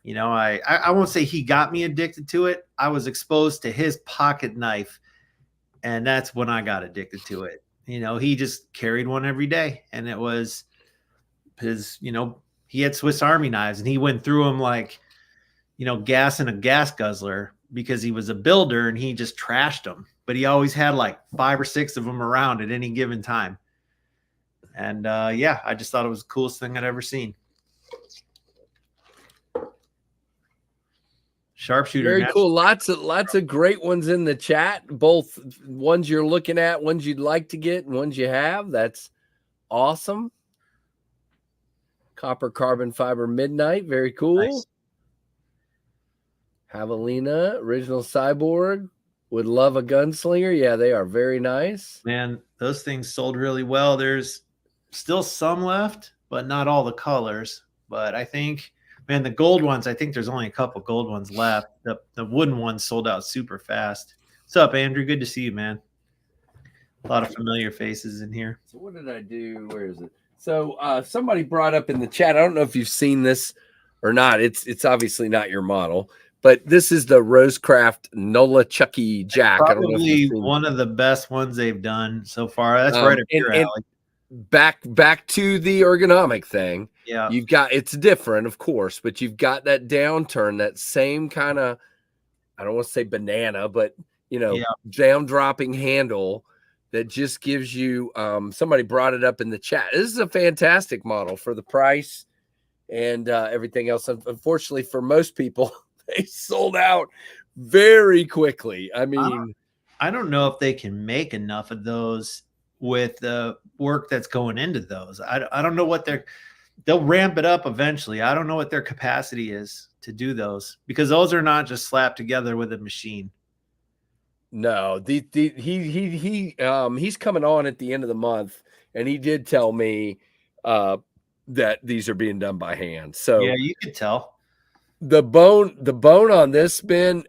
You know, I won't say he got me addicted to it. I was exposed to his pocket knife, and that's when I got addicted to it. You know, he just carried one every day, and it was his, you know, he had Swiss Army knives, and he went through them like, you know, gas in a gas guzzler, because he was a builder and he just trashed them. But he always had like 5 or 6 of them around at any given time. And yeah, I just thought it was the coolest thing I'd ever seen. Sharpshooter. Very cool. Lots of great ones in the chat, both ones you're looking at, ones you'd like to get, and ones you have. That's awesome. Copper carbon fiber midnight. Very cool. Nice. Javelina, original Cyborg. Would love a gunslinger. Yeah, they are very nice. Man, those things sold really well. There's still some left, but not all the colors. But I think, man, the gold ones, I think there's only a couple gold ones left. The wooden ones sold out super fast. What's up, Andrew? Good to see you, man. A lot of familiar faces in here. So what did I do? Where is it? So somebody brought up in the chat, I don't know if you've seen this or not. It's obviously not your model, but this is the Rosecraft Nola Chucky Jack. I don't know if Probably you've seen one of the best ones they've done so far. That's right up your and alley. back to the ergonomic thing. Yeah. You've got, it's different, of course, but you've got that downturn, that same kind of, I don't want to say banana, but down dropping handle that just gives you, somebody brought it up in the chat. This is a fantastic model for the price and everything else. Unfortunately, for most people, they sold out very quickly. I mean, I don't know if they can make enough of those with the work that's going into those. I don't know what they'll ramp it up eventually. I don't know what their capacity is to do those, because those are not just slapped together with a machine. No, he's coming on at the end of the month, and he did tell me that these are being done by hand. So yeah, you could tell the bone on this, Ben.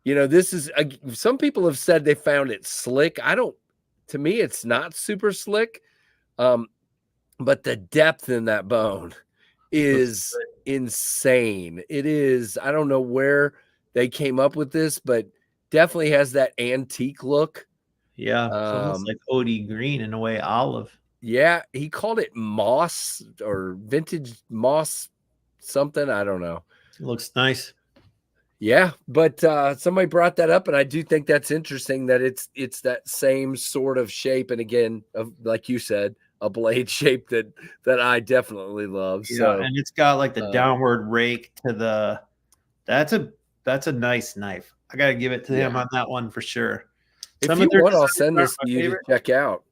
This is, some people have said they found it slick. To me, it's not super slick. But the depth in that bone is insane. It is. I don't know where they came up with this, but definitely has that antique look. Yeah, it's almost like OD green in a way, olive. Yeah, he called it moss or vintage moss something. I don't know. It looks nice. Yeah, but somebody brought that up, and I do think that's interesting that it's that same sort of shape, and again, like you said, a blade shape that I definitely love. Yeah, so, and it's got like the downward rake to the. That's a nice knife. I got to give it to him on that one for sure. If you want, I'll send this to you to check out.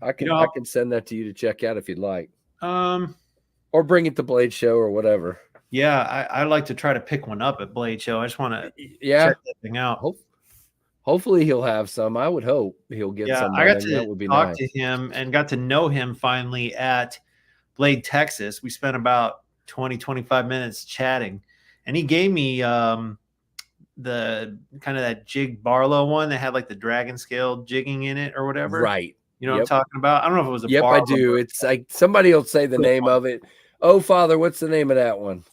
I can send that to you to check out if you'd like. Or bring it to Blade Show or whatever. Yeah, I like to try to pick one up at Blade Show. I just want to check that thing out. Hopefully he'll have some. I would hope he'll get some. I got to talk to him and got to know him finally at Blade, Texas. We spent about 20-25 minutes chatting, and he gave me the kind of that jig Barlow one that had like the dragon scale jigging in it or whatever. Right. You know what I'm talking about? I don't know if it was a Barlow. I do. It's like somebody will say the name of it. Oh, Father, what's the name of that one?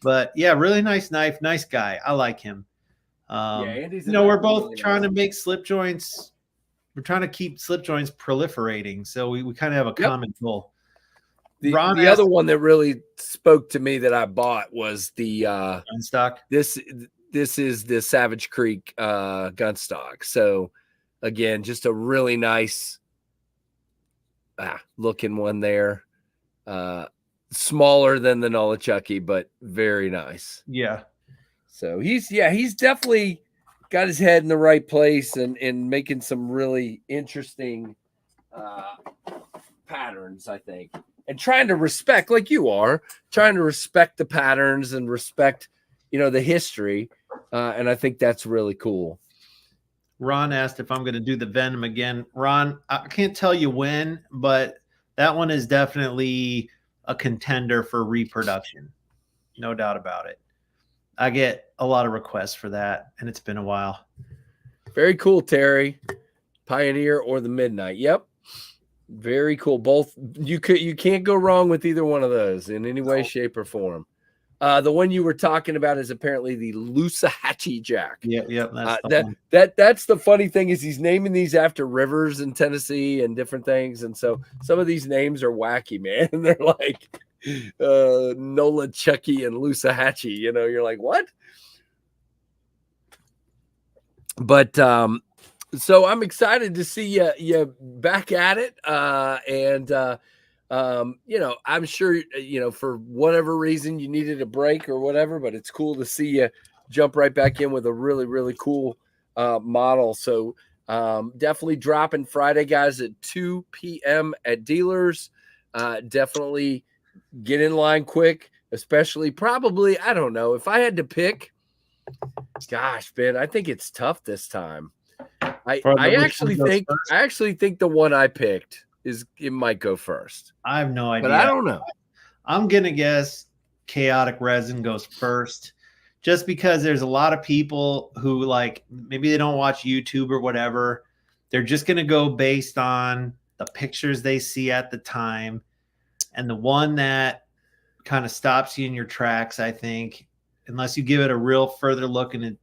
But yeah, really nice knife. Nice guy. I like him. Andy's we're both trying to make slip joints. We're trying to keep slip joints proliferating. So we kind of have a common goal. The other one that really spoke to me that I bought was the stock. This is the Savage Creek gun stock. So again, just a really nice looking one there. Smaller than the Nolichucky, but very nice. Yeah. So he's definitely got his head in the right place and making some really interesting patterns, I think. And trying to respect, like you are, trying to respect the patterns and respect, the history. And I think that's really cool. Ron asked if I'm going to do the Venom again. Ron, I can't tell you when, but that one is definitely a contender for reproduction. No doubt about it. I get a lot of requests for that, and it's been a while. Very cool, Terry. Pioneer or the Midnight. Yep. Very cool. Both you can't go wrong with either one of those in any way, shape, or form. The one you were talking about is apparently the Loosahatchee Jack. Yeah. That's the funny thing is he's naming these after rivers in Tennessee and different things, and so some of these names are wacky, man. And they're like Nolichucky and Loosahatchee. You're like, what? But so I'm excited to see you back at it, and. I'm sure, for whatever reason you needed a break or whatever, but it's cool to see you jump right back in with a really, really cool model. So definitely dropping Friday, guys, at 2 p.m. at dealers. Definitely get in line quick, especially probably, I don't know, if I had to pick, gosh, Ben, I think it's tough this time. I actually think the one I picked it might go first. I have no idea. But I don't know. I'm going to guess Chaotic Resin goes first, just because there's a lot of people who maybe they don't watch YouTube or whatever. They're just going to go based on the pictures they see at the time. And the one that kind of stops you in your tracks, I think, unless you give it a real further look and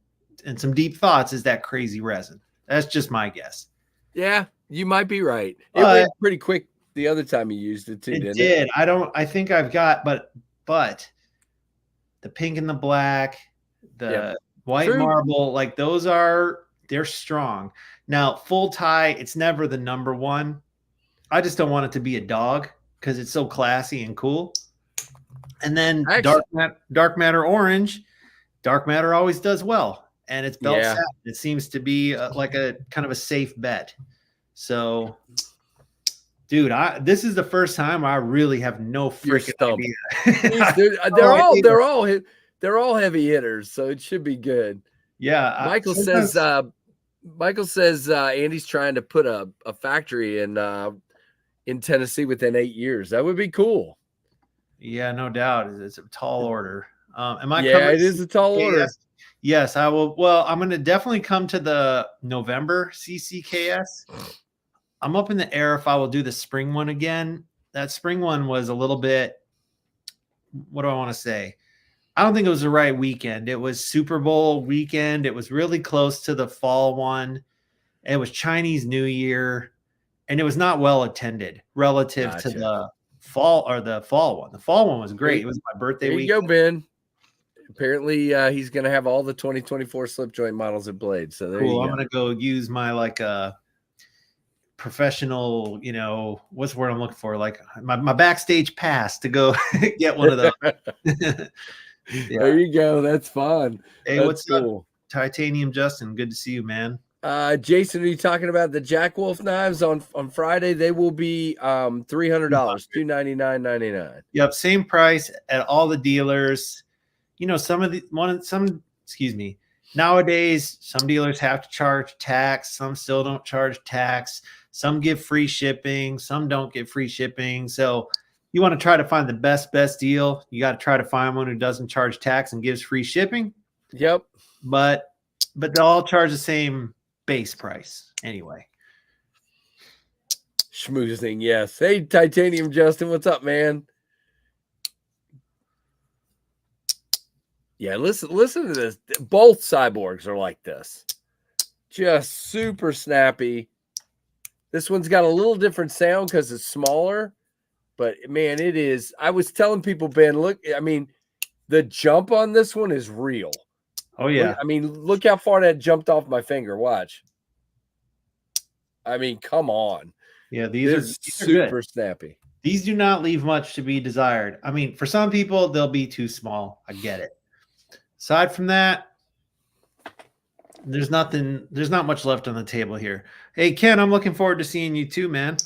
some deep thoughts, is that crazy resin. That's just my guess. Yeah, you might be right. It But went pretty quick the other time you used it too, didn't it? I think I've got, but the pink and the black, the white True. marble, like they're strong. Now, full tie, it's never the number one. I just don't want it to be a dog because it's so classy and cool. And then dark matter orange, dark matter always does well, and it's belt satin. It seems to be like a kind of a safe bet. So, dude, this is the first time I really have no freaking idea. They're all heavy hitters, so it should be good. Yeah. Michael says Andy's trying to put a factory in Tennessee within 8 years. That would be cool. Yeah, no doubt. It's a tall order. It is a tall order. Yes, I will. Well, I'm going to definitely come to the November CCKS. I'm up in the air if I will do the spring one again. That spring one was a little bit, what do I want to say? I don't think it was the right weekend. It was Super Bowl weekend. It was really close to the fall one. It was Chinese New Year, and it was not well attended relative to the fall one. The fall one was great. It was my birthday week. There you go, Ben. Apparently, he's going to have all the 2024 slip joint models at Blade. So there you go. I'm going to go use my professional, what's the word I'm looking for? Like my backstage pass to go get one of those. There you go. That's fun. Hey, that's what's cool. up? Titanium Justin, good to see you, man. Jason, are you talking about the Jack Wolf knives on Friday? They will be $300, $299.99. Yep, same price at all the dealers. Nowadays, some dealers have to charge tax, some still don't charge tax, some give free shipping, some don't give free shipping. So you want to try to find the best deal. You got to try to find one who doesn't charge tax and gives free shipping. Yep. But they'll all charge the same base price anyway. Schmoozing, yes. Hey, Titanium Justin, what's up, man? Yeah, listen to this. Both cyborgs are like this. Just super snappy. This one's got a little different sound because it's smaller. But, man, it is. I was telling people, Ben, look, I mean, the jump on this one is real. Oh, yeah. Look how far that jumped off my finger. Watch. I mean, come on. Yeah, these are super good. Snappy. These do not leave much to be desired. I mean, for some people, they'll be too small. I get it. Aside from that, there's not much left on the table here. Hey, Ken, I'm looking forward to seeing you too, man.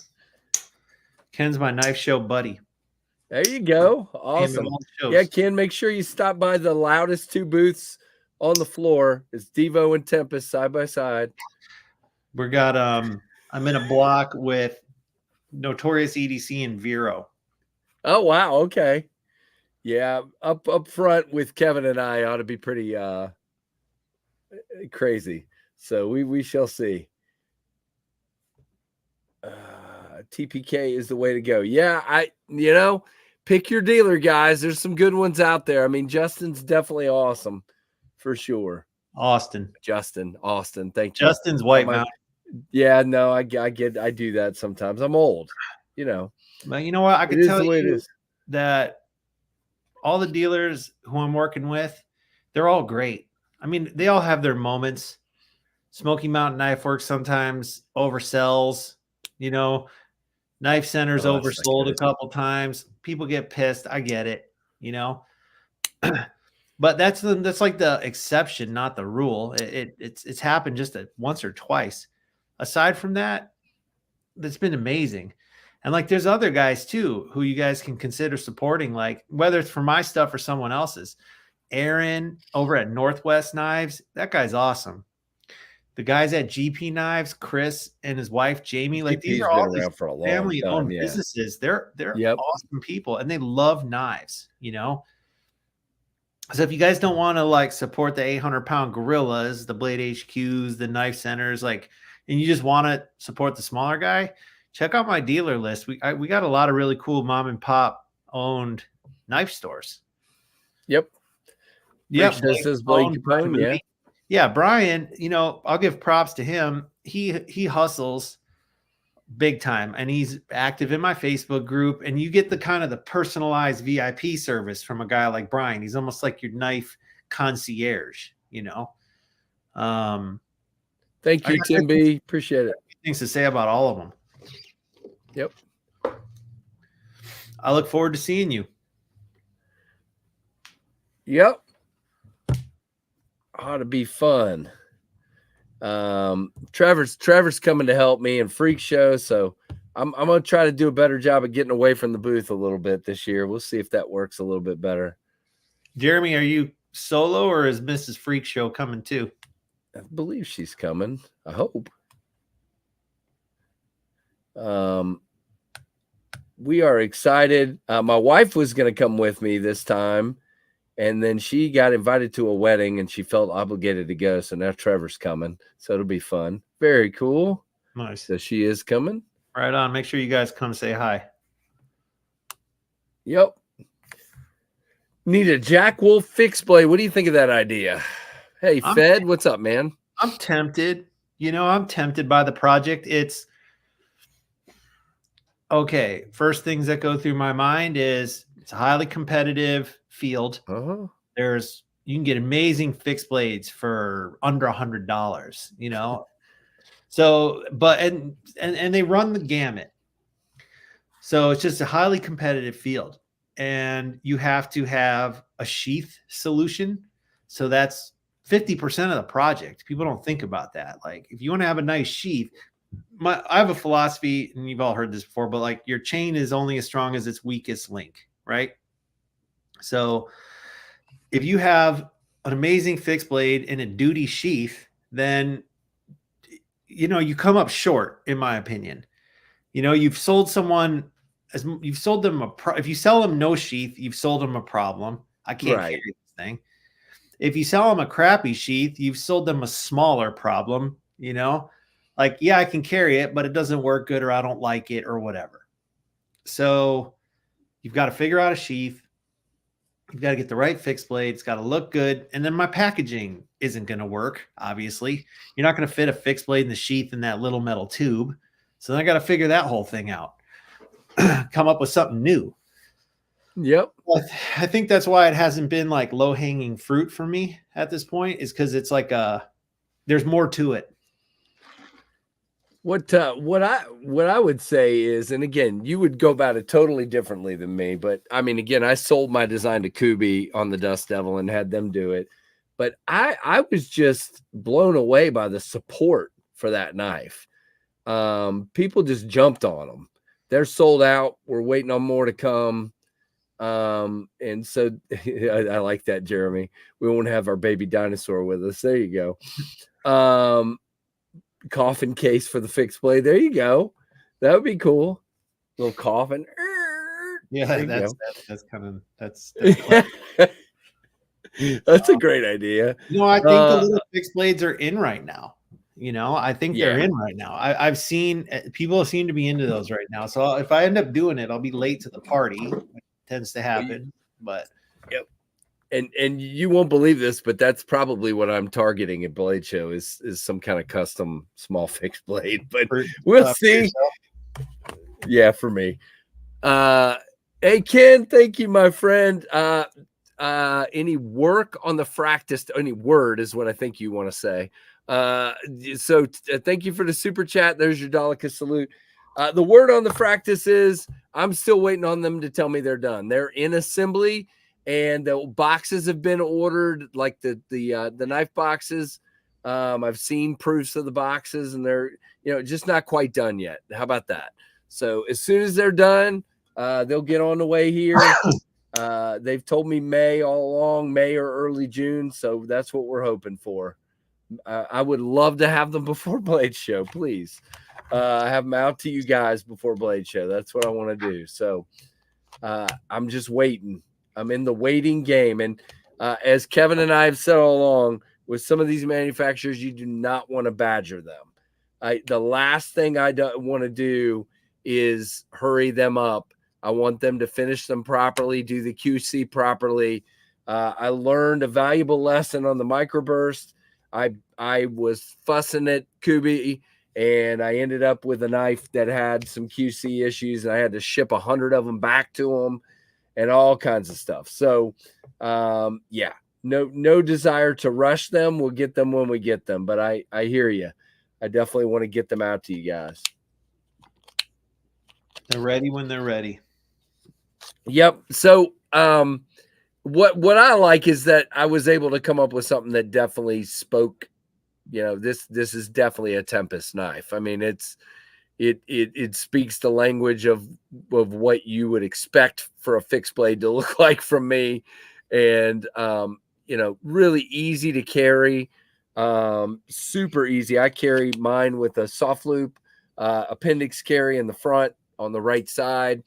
Ken's my knife show buddy. There you go. Awesome. Yeah, Ken, make sure you stop by the loudest two booths on the floor. It's Devo and Tempest side by side. We got I'm in a block with Notorious EDC and Vero. Oh wow, okay. Yeah, up front with Kevin and I ought to be pretty crazy. So we shall see. TPK is the way to go. Yeah, pick your dealer, guys. There's some good ones out there. I mean, Justin's definitely awesome for sure. Austin. Thank you. Justin's White Mountain. Yeah, no, I do that sometimes. I'm old, But you know what? I can tell you that all the dealers who I'm working with, they're all great. I mean, they all have their moments. Smoky Mountain Knife Works sometimes oversells, Knife Center's oversold a couple times. People get pissed. I get it, But that's like the exception, not the rule. It's happened just once or twice. Aside from that, that's been amazing. And like there's other guys too who you guys can consider supporting, like whether it's for my stuff or someone else's. Aaron over at Northwest Knives, that guy's awesome. The guys at GP Knives, Chris and his wife Jamie, like these are all these family-owned businesses. They're awesome people and they love knives, So if you guys don't want to like support the 800-pound gorillas, the Blade HQs, the Knife Centers, and you just want to support the smaller guy, check out my dealer list. We got a lot of really cool mom and pop owned knife stores. Yep. Yep. This is Blade Capone. Yeah. Yeah. Brian, I'll give props to him. He hustles big time, and he's active in my Facebook group, and you get the kind of the personalized VIP service from a guy like Brian. He's almost like your knife concierge, Thank you, Tim B. Appreciate it. Things to say about all of them. Yep. I look forward to seeing you. Yep. Ought to be fun. Trevor's coming to help me in Freak Show, so I'm gonna try to do a better job of getting away from the booth a little bit this year. We'll see if that works a little bit better. Jeremy, are you solo, or is Mrs. Freak Show coming too? I believe she's coming. I hope. We are excited. My wife was going to come with me this time, and then she got invited to a wedding, and she felt obligated to go. So now Trevor's coming. So it'll be fun. Very cool. Nice. So she is coming. Right on. Make sure you guys come say hi. Yep. Need a Jack Wolf fixed blade. What do you think of that idea? Hey, Fed, what's up, man? I'm tempted. I'm tempted by the project. It's okay. First things that go through my mind is it's a highly competitive field. Uh-huh. You can get amazing fixed blades for under $100, So, but and they run the gamut. So it's just a highly competitive field, and you have to have a sheath solution. So that's 50% of the project. People don't think about that. Like, if you want to have a nice sheath, I have a philosophy, and you've all heard this before, but like, your chain is only as strong as its weakest link, right? So if you have an amazing fixed blade and a duty sheath, then you come up short, in my opinion. You've sold someone if you sell them no sheath, you've sold them a problem. I can't carry this thing. If you sell them a crappy sheath, you've sold them a smaller problem. Like, yeah, I can carry it, but it doesn't work good, or I don't like it, or whatever. So you've got to figure out a sheath. You've got to get the right fixed blade. It's got to look good. And then my packaging isn't going to work, obviously. You're not going to fit a fixed blade in the sheath in that little metal tube. So then I got to figure that whole thing out. Come up with something new. Yep. I think that's why it hasn't been like low-hanging fruit for me at this point, is because it's like there's more to it. What I would say is, and again, you would go about it totally differently than me, but I mean, again, I sold my design to Kubi on the Dust Devil and had them do it, but I was just blown away by the support for that knife. People just jumped on them. They're sold out. We're waiting on more to come. And so I like that, Jeremy. We won't have our baby dinosaur with us. There you go. Coffin case for the fixed blade. There you go. That would be cool. Little coffin. Yeah, that's that's a great idea. I think the little fixed blades are in right now. I think they're in right now. I've seen people seem to be into those right now. So if I end up doing it, I'll be late to the party, which tends to happen. But yep. And you won't believe this, but that's probably what I'm targeting at Blade Show is some kind of custom small fixed blade. But we'll see. Yeah, for me. Hey Ken, thank you, my friend. Any work on the Fractus? Any word is what I think you want to say. So thank you for the super chat. There's your Daleka salute. The word on the Fractus is I'm still waiting on them to tell me they're done. They're in assembly, and the boxes have been ordered, like the knife boxes. I've seen proofs of the boxes, and they're just not quite done yet. How about that? So as soon as they're done, they'll get on the way here. They've told me May all along, May or early June. So that's what we're hoping for. I would love to have them before Blade Show, please. Have them out to you guys before Blade Show. That's what I want to do. So I'm just waiting. I'm in the waiting game. And as Kevin and I have said all along, with some of these manufacturers, you do not want to badger them. The last thing I want to do is hurry them up. I want them to finish them properly, do the QC properly. I learned a valuable lesson on the microburst. I was fussing at Kubi, and I ended up with a knife that had some QC issues, and I had to ship 100 of them back to them and all kinds of stuff. So, yeah, no desire to rush them. We'll get them when we get them, but I hear you. I definitely want to get them out to you guys. They're ready when they're ready. Yep. So, what I like is that I was able to come up with something that definitely spoke, this is definitely a Tempest knife. I mean, it speaks the language of what you would expect for a fixed blade to look like from me. And, really easy to carry, super easy. I carry mine with a soft loop, appendix carry in the front on the right side,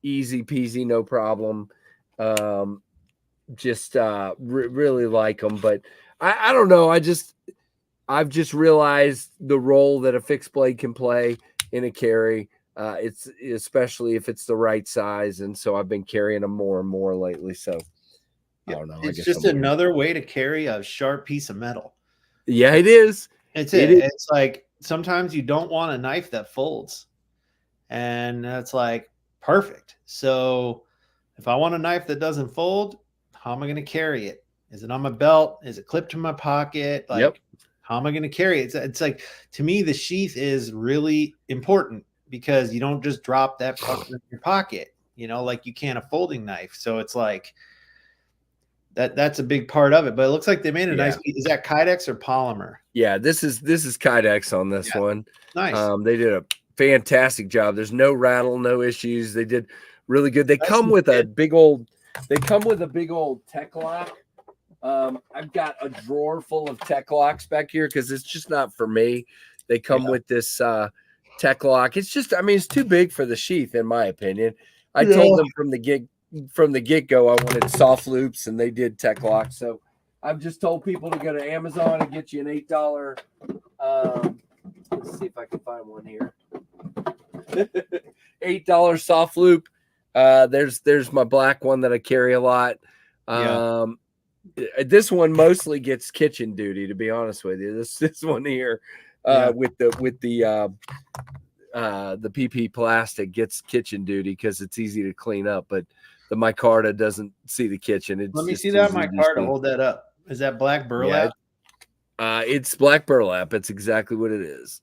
easy peasy, no problem. Really like them, but I don't know. I've just realized the role that a fixed blade can play in a carry. It's especially if it's the right size. And so I've been carrying them more and more lately. So I don't know. It's just another way to carry a sharp piece of metal. Yeah, it is. It's like sometimes you don't want a knife that folds, and that's like perfect. So if I want a knife that doesn't fold, how am I going to carry it? Is it on my belt? Is it clipped to my pocket? Like, how am I going to carry it? It's like, to me, the sheath is really important because you don't just drop that in your pocket, like you can a folding knife. So it's like that's a big part of it. But it looks like they made a nice piece. Is that Kydex or polymer? Yeah, this is Kydex on this one. Nice. They did a fantastic job. There's no rattle, no issues. They did really good. They come with a big old tech lock. I've got a drawer full of tech locks back here because it's just not for me. They come with this tech lock. It's just, it's too big for the sheath, in my opinion. I told them from the get-go I wanted soft loops, and they did tech locks. So I've just told people to go to Amazon and get you an $8. Let's see if I can find one here. $8 soft loop. There's my black one that I carry a lot. This one mostly gets kitchen duty, to be honest with you. This one here, with the PP plastic gets kitchen duty because it's easy to clean up, but the micarta doesn't see the kitchen. Let me see that micarta. Hold that up. Is that black burlap? Yeah, it's black burlap. It's exactly what it is.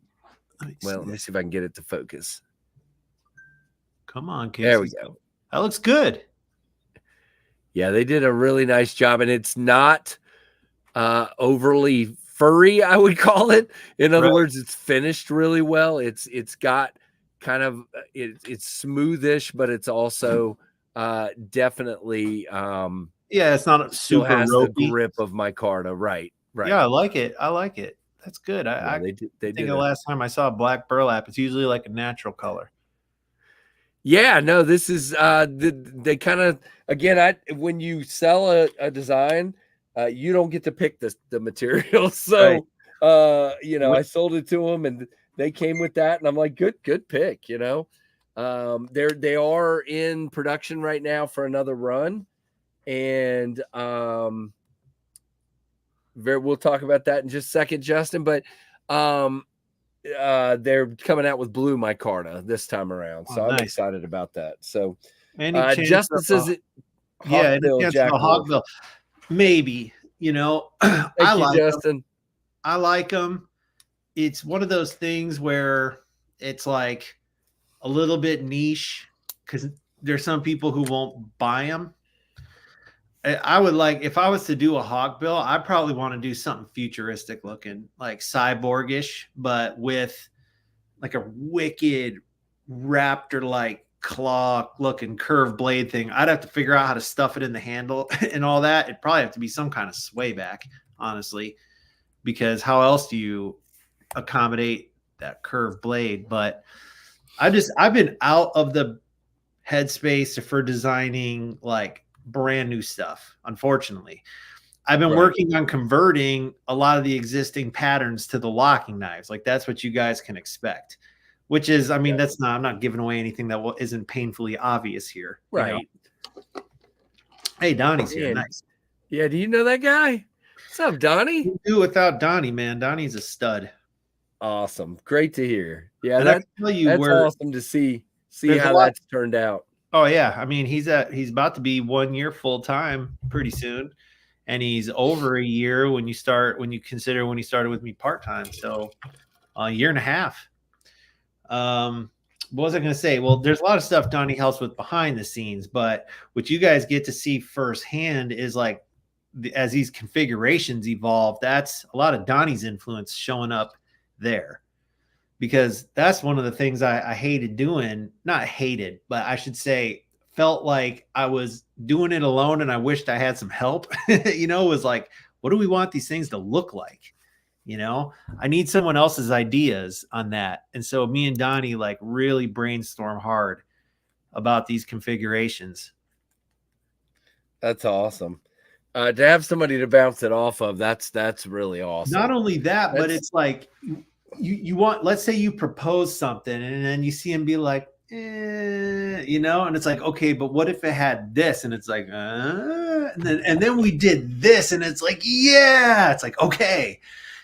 Let me see if I can get it to focus. Come on, Casey. There we go. That looks good. Yeah, they did a really nice job, and it's not overly furry, I would call it. In other words, it's finished really well. It's got kind of it's smoothish, but it's also definitely it's not still super has ropey. the grip of micarta. Right. Yeah, I like it. That's good. They think the last time I saw black burlap, it's usually like a natural color. Yeah, no, this is they kind of, again, when you sell a design, you don't get to pick the material. So I sold it to them, and they came with that, and I'm like, good pick. They are in production right now for another run, and we'll talk about that in just a second, Justin. But they're coming out with blue micarta this time around, so I'm excited about that. So Justin says it. Hawkbill. Maybe, I like Justin. I like them. It's one of those things where it's like a little bit niche because there's some people who won't buy them. I would like, if I was to do a hawkbill, I probably want to do something futuristic looking, like cyborgish, but with like a wicked raptor-like claw looking curved blade thing. I'd have to figure out how to stuff it in the handle and all that. It'd probably have to be some kind of sway back, honestly, because how else do you accommodate that curved blade? But I've been out of the headspace for designing like brand new stuff. Unfortunately, I've been working on converting a lot of the existing patterns to the locking knives. Like that's what you guys can expect. which is, I mean, that's not, I'm not giving away anything that isn't painfully obvious here. Right. Hey, Donnie's here. Man. Nice. Yeah. Do you know that guy? What's up, Donnie? We do without Donnie, man. Donnie's a stud. Awesome. Great to hear. Yeah. And That's where, awesome to see there's how that's turned out. Oh yeah. I mean, he's about to be 1 year full time pretty soon. And he's over a year when you consider when he started with me part-time. So a year and a half. What was I going to say? Well, there's a lot of stuff Donnie helps with behind the scenes, but what you guys get to see firsthand is like, as these configurations evolve, that's a lot of Donnie's influence showing up there, because that's one of the things I hated doing. Not hated, but I should say felt like I was doing it alone and I wished I had some help. It was like, what do we want these things to look like? I need someone else's ideas on that. And so me and Donnie like really brainstorm hard about these configurations. That's awesome. To have somebody to bounce it off of, that's really awesome. Not only that, but it's like you want, let's say you propose something and then you see him be like, and it's like, okay, but what if it had this? And it's like, and then we did this, and it's like, yeah, it's like, okay.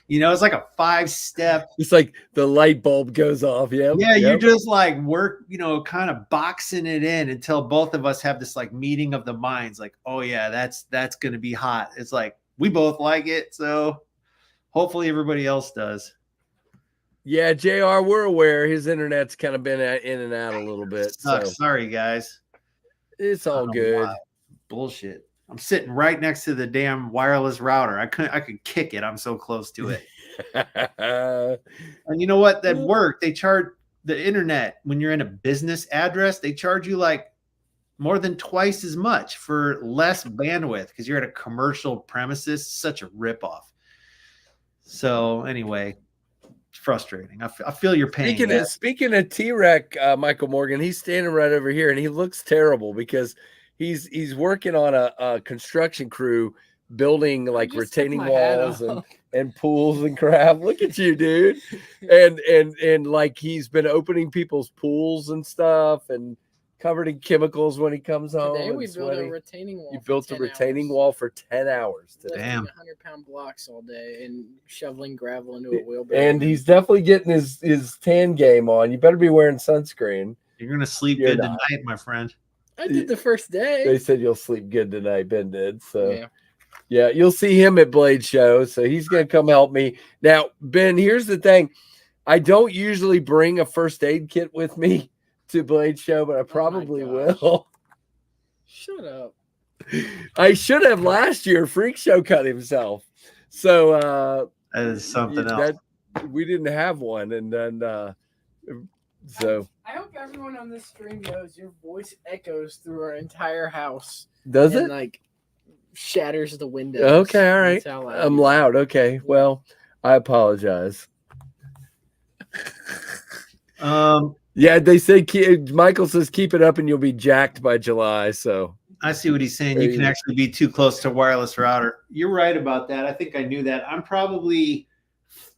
It's like a 5-step. It's like the light bulb goes off. Yep. You just like work, kind of boxing it in until both of us have this like meeting of the minds. Like, oh yeah, that's going to be hot. It's like, we both like it. So hopefully everybody else does. Yeah. JR, we're aware his internet's kind of been in and out a little bit. So sorry guys. It's all good. Bullshit. I'm sitting right next to the damn wireless router. I could kick it. I'm so close to it. And you know what? That worked. They charge the internet when you're in a business address. They charge you like more than twice as much for less bandwidth because you're at a commercial premises. Such a ripoff. So anyway, it's frustrating. I feel your pain. Speaking of T-Rec, Michael Morgan, he's standing right over here, and he looks terrible because he's working on a construction crew building like retaining walls and pools and crap. Look at you, dude. And like he's been opening people's pools and stuff and covered in chemicals when he comes home. Today we built a retaining wall. You built a retaining wall for 10 hours today. Damn. 100-pound blocks all day and shoveling gravel into a wheelbarrow. And he's definitely getting his tan game on. You better be wearing sunscreen. You're gonna sleep good tonight, my friend. I did the first day. They said you'll sleep good tonight. Ben did. So yeah, you'll see him at Blade Show. So he's going to come help me. Now, Ben, here's the thing. I don't usually bring a first aid kit with me to Blade Show, but I probably will. Shut up. I should have last year. Freak Show cut himself. So that is something else. We didn't have one. And then so I hope everyone on this stream knows your voice echoes through our entire house. Does it? Like shatters the windows. Okay, all right. I'm loud. Okay. Well, I apologize. Yeah, they say Michael says keep it up and you'll be jacked by July. So I see what he's saying. You can actually be too close to a wireless router. You're right about that. I think I knew that. I'm probably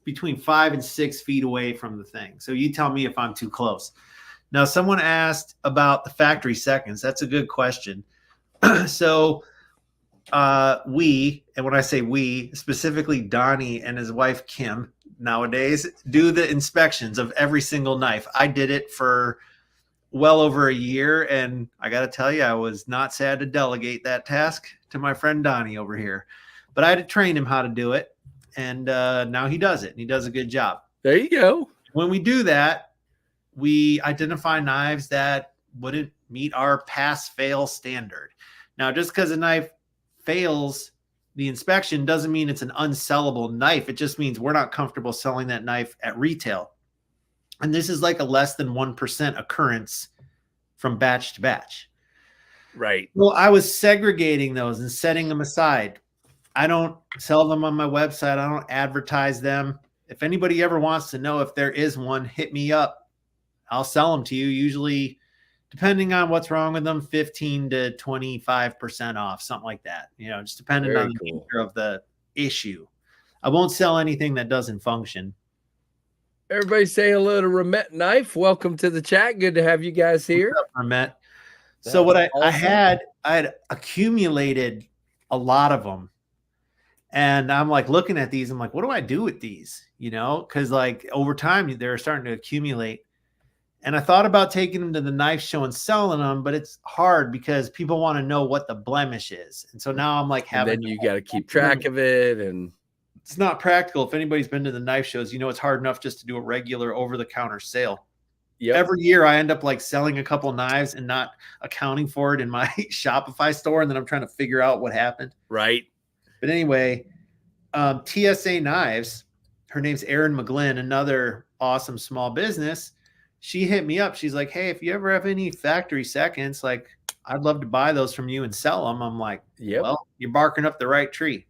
between 5 and 6 feet away from the thing. So you tell me if I'm too close. Now, someone asked about the factory seconds. That's a good question. So we, and when I say we, specifically Donnie and his wife Kim, nowadays do the inspections of every single knife. I did it for well over a year, and I got to tell you, I was not sad to delegate that task to my friend Donnie over here. But I had to train him how to do it, and now he does it, and he does a good job. There you go. When we do that, we identify knives that wouldn't meet our pass-fail standard. Now, just because a knife fails the inspection doesn't mean it's an unsellable knife. It just means we're not comfortable selling that knife at retail. And this is like a less than 1% occurrence from batch to batch. Right. Well, I was segregating those and setting them aside. I don't sell them on my website. I don't advertise them. If anybody ever wants to know if there is one, hit me up. I'll sell them to you. Usually, depending on what's wrong with them, 15 to 25% off, something like that. Just depending on the nature of the issue. I won't sell anything that doesn't function. Everybody say hello to Ramette Knife. Welcome to the chat. Good to have you guys here. Ramette. So what I had accumulated a lot of them. And I'm like looking at these. I'm like, what do I do with these? You know, because like over time they're starting to accumulate. And I thought about taking them to the knife show and selling them, but it's hard because people want to know what the blemish is. And so now I'm like and then you got to keep track of it. And it's not practical. If anybody's been to the knife shows, you know, it's hard enough just to do a regular over-the-counter sale. Yep. Every year I end up like selling a couple knives and not accounting for it in my Shopify store. And then I'm trying to figure out what happened. Right. But anyway, TSA Knives, her name's Erin McGlynn, another awesome small business. She hit me up. She's like, hey, if you ever have any factory seconds, like I'd love to buy those from you and sell them. I'm like, yep. Well, you're barking up the right tree.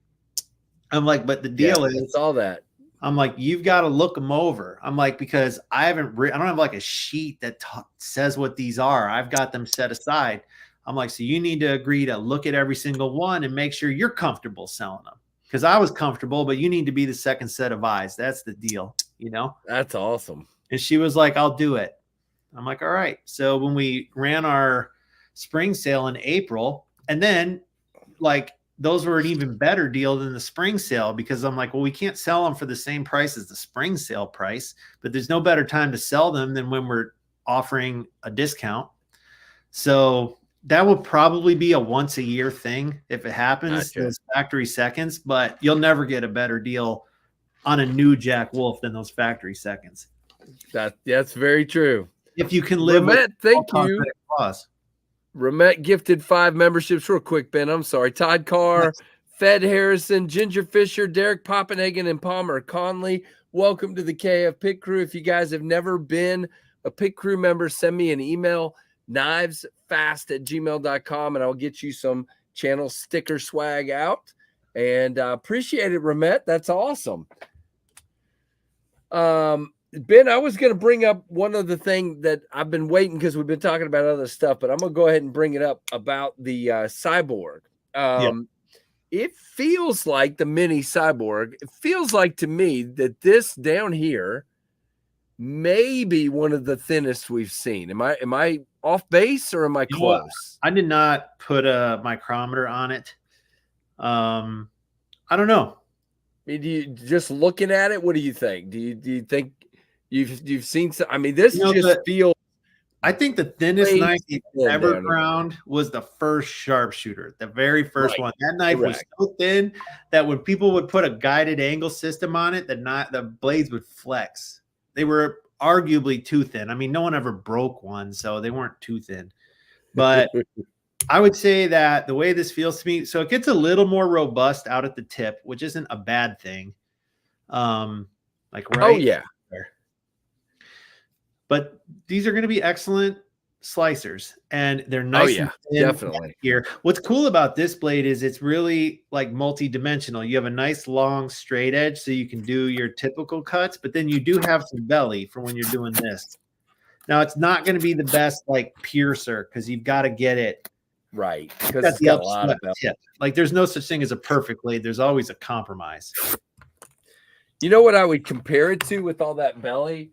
I'm like, but the deal is it's all that. I'm like, you've got to look them over. I'm like, because I don't have like a sheet that says what these are. I've got them set aside. I'm like, so you need to agree to look at every single one and make sure you're comfortable selling them. Because I was comfortable, but you need to be the second set of eyes. That's the deal, you know? That's awesome. And she was like, I'll do it. I'm like, all right. So when we ran our spring sale in April, and then like those were an even better deal than the spring sale, because I'm like, well, we can't sell them for the same price as the spring sale price, but there's no better time to sell them than when we're offering a discount. So that will probably be a once a year thing if it happens, those factory seconds, but you'll never get a better deal on a new Jack Wolf than those factory seconds. That's very true. If you can live Ramette, with thank you. Ramette gifted 5 memberships real quick, Ben. I'm sorry. Todd Carr, Fed Harrison, Ginger Fisher, Derek Poppenhagen, and Palmer Conley. Welcome to the KF Pit Crew. If you guys have never been a Pit Crew member, send me an email, knivesfast@gmail.com, and I'll get you some channel sticker swag out. And appreciate it, Ramette. That's awesome. Ben, I was going to bring up one other thing that I've been waiting because we've been talking about other stuff, but I'm going to go ahead and bring it up about the Cyborg. It feels like the mini Cyborg. It feels like to me that this down here may be one of the thinnest we've seen. Am I off base or am I close? I did not put a micrometer on it. I don't know. I mean, do you just looking at it? What do you think? Do you think you've seen some? I mean, this just feels. I think the thinnest knife ever ground was the first sharpshooter, the very first one. That knife was so thin that when people would put a guided angle system on it, the blades would flex. They were arguably too thin. I mean, no one ever broke one, so they weren't too thin. But I would say that the way this feels to me, so it gets a little more robust out at the tip, which isn't a bad thing. But these are going to be excellent slicers, and they're nice. And thin definitely. Here, what's cool about this blade is it's really like multi-dimensional. You have a nice long straight edge, so you can do your typical cuts, but then you do have some belly for when you're doing this. Now, it's not going to be the best like piercer because you've got to get it right. Because it's got a lot of belly. Tip. Like there's no such thing as a perfect blade. There's always a compromise. You know what I would compare it to with all that belly?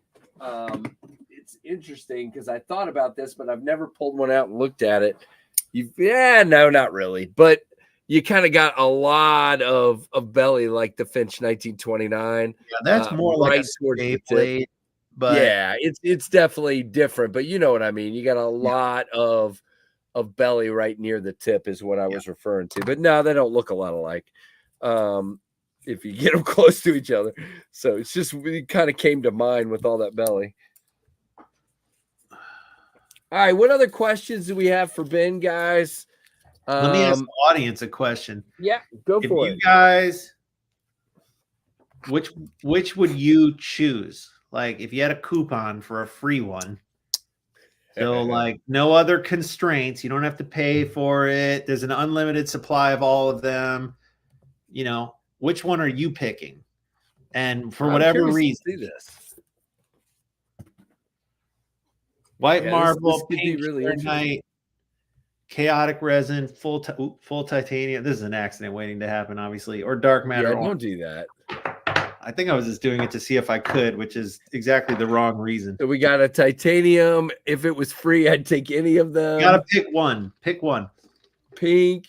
It's interesting because I thought about this, but I've never pulled one out and looked at it. No, not really. But you kind of got a lot of belly like the Finch 1929. Yeah, that's more like a straight blade. But yeah, it's definitely different. But you know what I mean. You got a lot of belly right near the tip is what I was referring to. But no, they don't look a lot alike. If you get them close to each other. So it's just it kind of came to mind with all that belly. All right, what other questions do we have for Ben, guys? Let me ask the audience a question. Yeah, go for it. You guys, which would you choose? Like if you had a coupon for a free one. So like no other constraints. You don't have to pay for it. There's an unlimited supply of all of them. You know, which one are you picking? And for whatever reason, see this. White marble, pink night, chaotic resin, full titanium. This is an accident waiting to happen, obviously, or dark matter. Yeah, don't do that. I think I was just doing it to see if I could, which is exactly the wrong reason. So we got a titanium. If it was free, I'd take any of them. You gotta pick one. Pick one. Pink.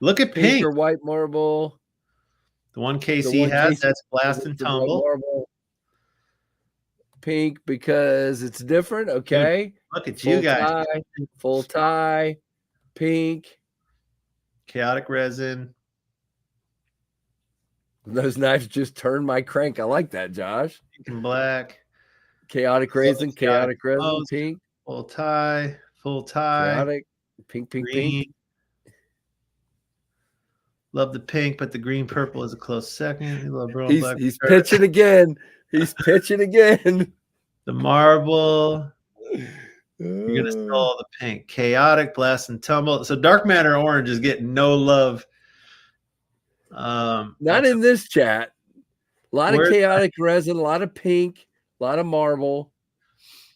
Look at Pink pink. or white marble. The one KC The one has, KC that's blast and the white tumble. marble. Pink because it's different. Okay. Look at you guys. Full tie. Pink. Chaotic resin. Those knives just turned my crank. I like that, Josh. Pink and black. Chaotic resin, chaotic resin, most. pink. Full tie. Full tie. Chaotic. Pink. Green. Love the pink, but the green purple is a close second. You love black. He's pitching again. He's pitching again. The marble. You're gonna stall the pink. Chaotic, blast and tumble. So dark matter orange is getting no love. Not in this chat. A lot of chaotic resin, a lot of pink, a lot of marble,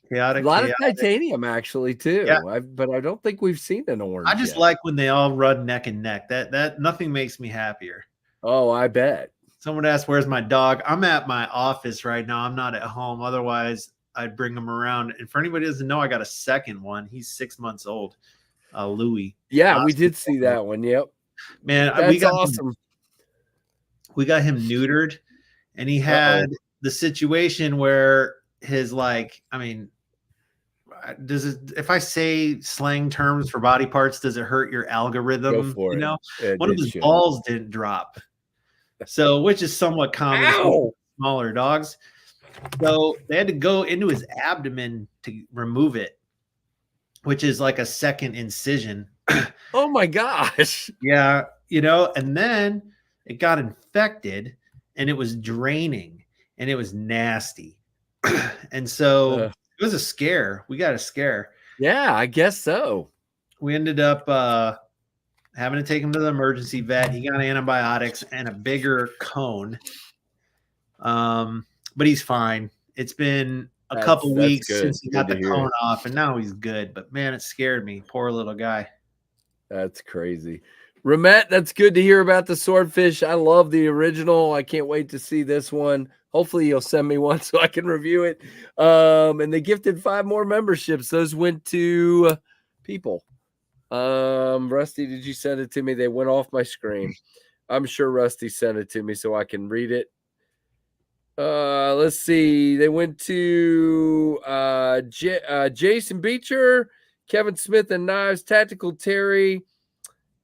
chaotic, a lot of titanium actually too. Yeah. But I don't think we've seen an orange. I just like when they all run neck and neck. That nothing makes me happier. Oh, I bet. Someone asked, "Where's my dog?" I'm at my office right now. I'm not at home. Otherwise, I'd bring him around. And for anybody who doesn't know, I got a second one. He's 6 months old. Louis. Yeah, we did see that one. Yep. Man, that's awesome. We got him neutered, and he had the situation where his does it, if I say slang terms for body parts, does it hurt your algorithm? Go for you know, it. One of his balls didn't drop. So, which is somewhat common for smaller dogs. So they had to go into his abdomen to remove it, which is like a second incision. Oh my gosh. Yeah. And then it got infected and it was draining and it was nasty. And so it was a scare. We got a scare. Yeah, I guess so. We ended up having to take him to the emergency vet. He got antibiotics and a bigger cone. But he's fine. It's been a couple weeks since he got the cone off, and now he's good. But man, it scared me. Poor little guy. That's crazy. Ramette, that's good to hear about the swordfish. I love the original. I can't wait to see this one. Hopefully you'll send me one so I can review it. And they gifted 5 more memberships. Those went to people. Rusty, did you send it to me? They went off my screen. I'm sure Rusty sent it to me so I can read it. Let's see. They went to Jason Beecher, Kevin Smith and Knives, Tactical Terry,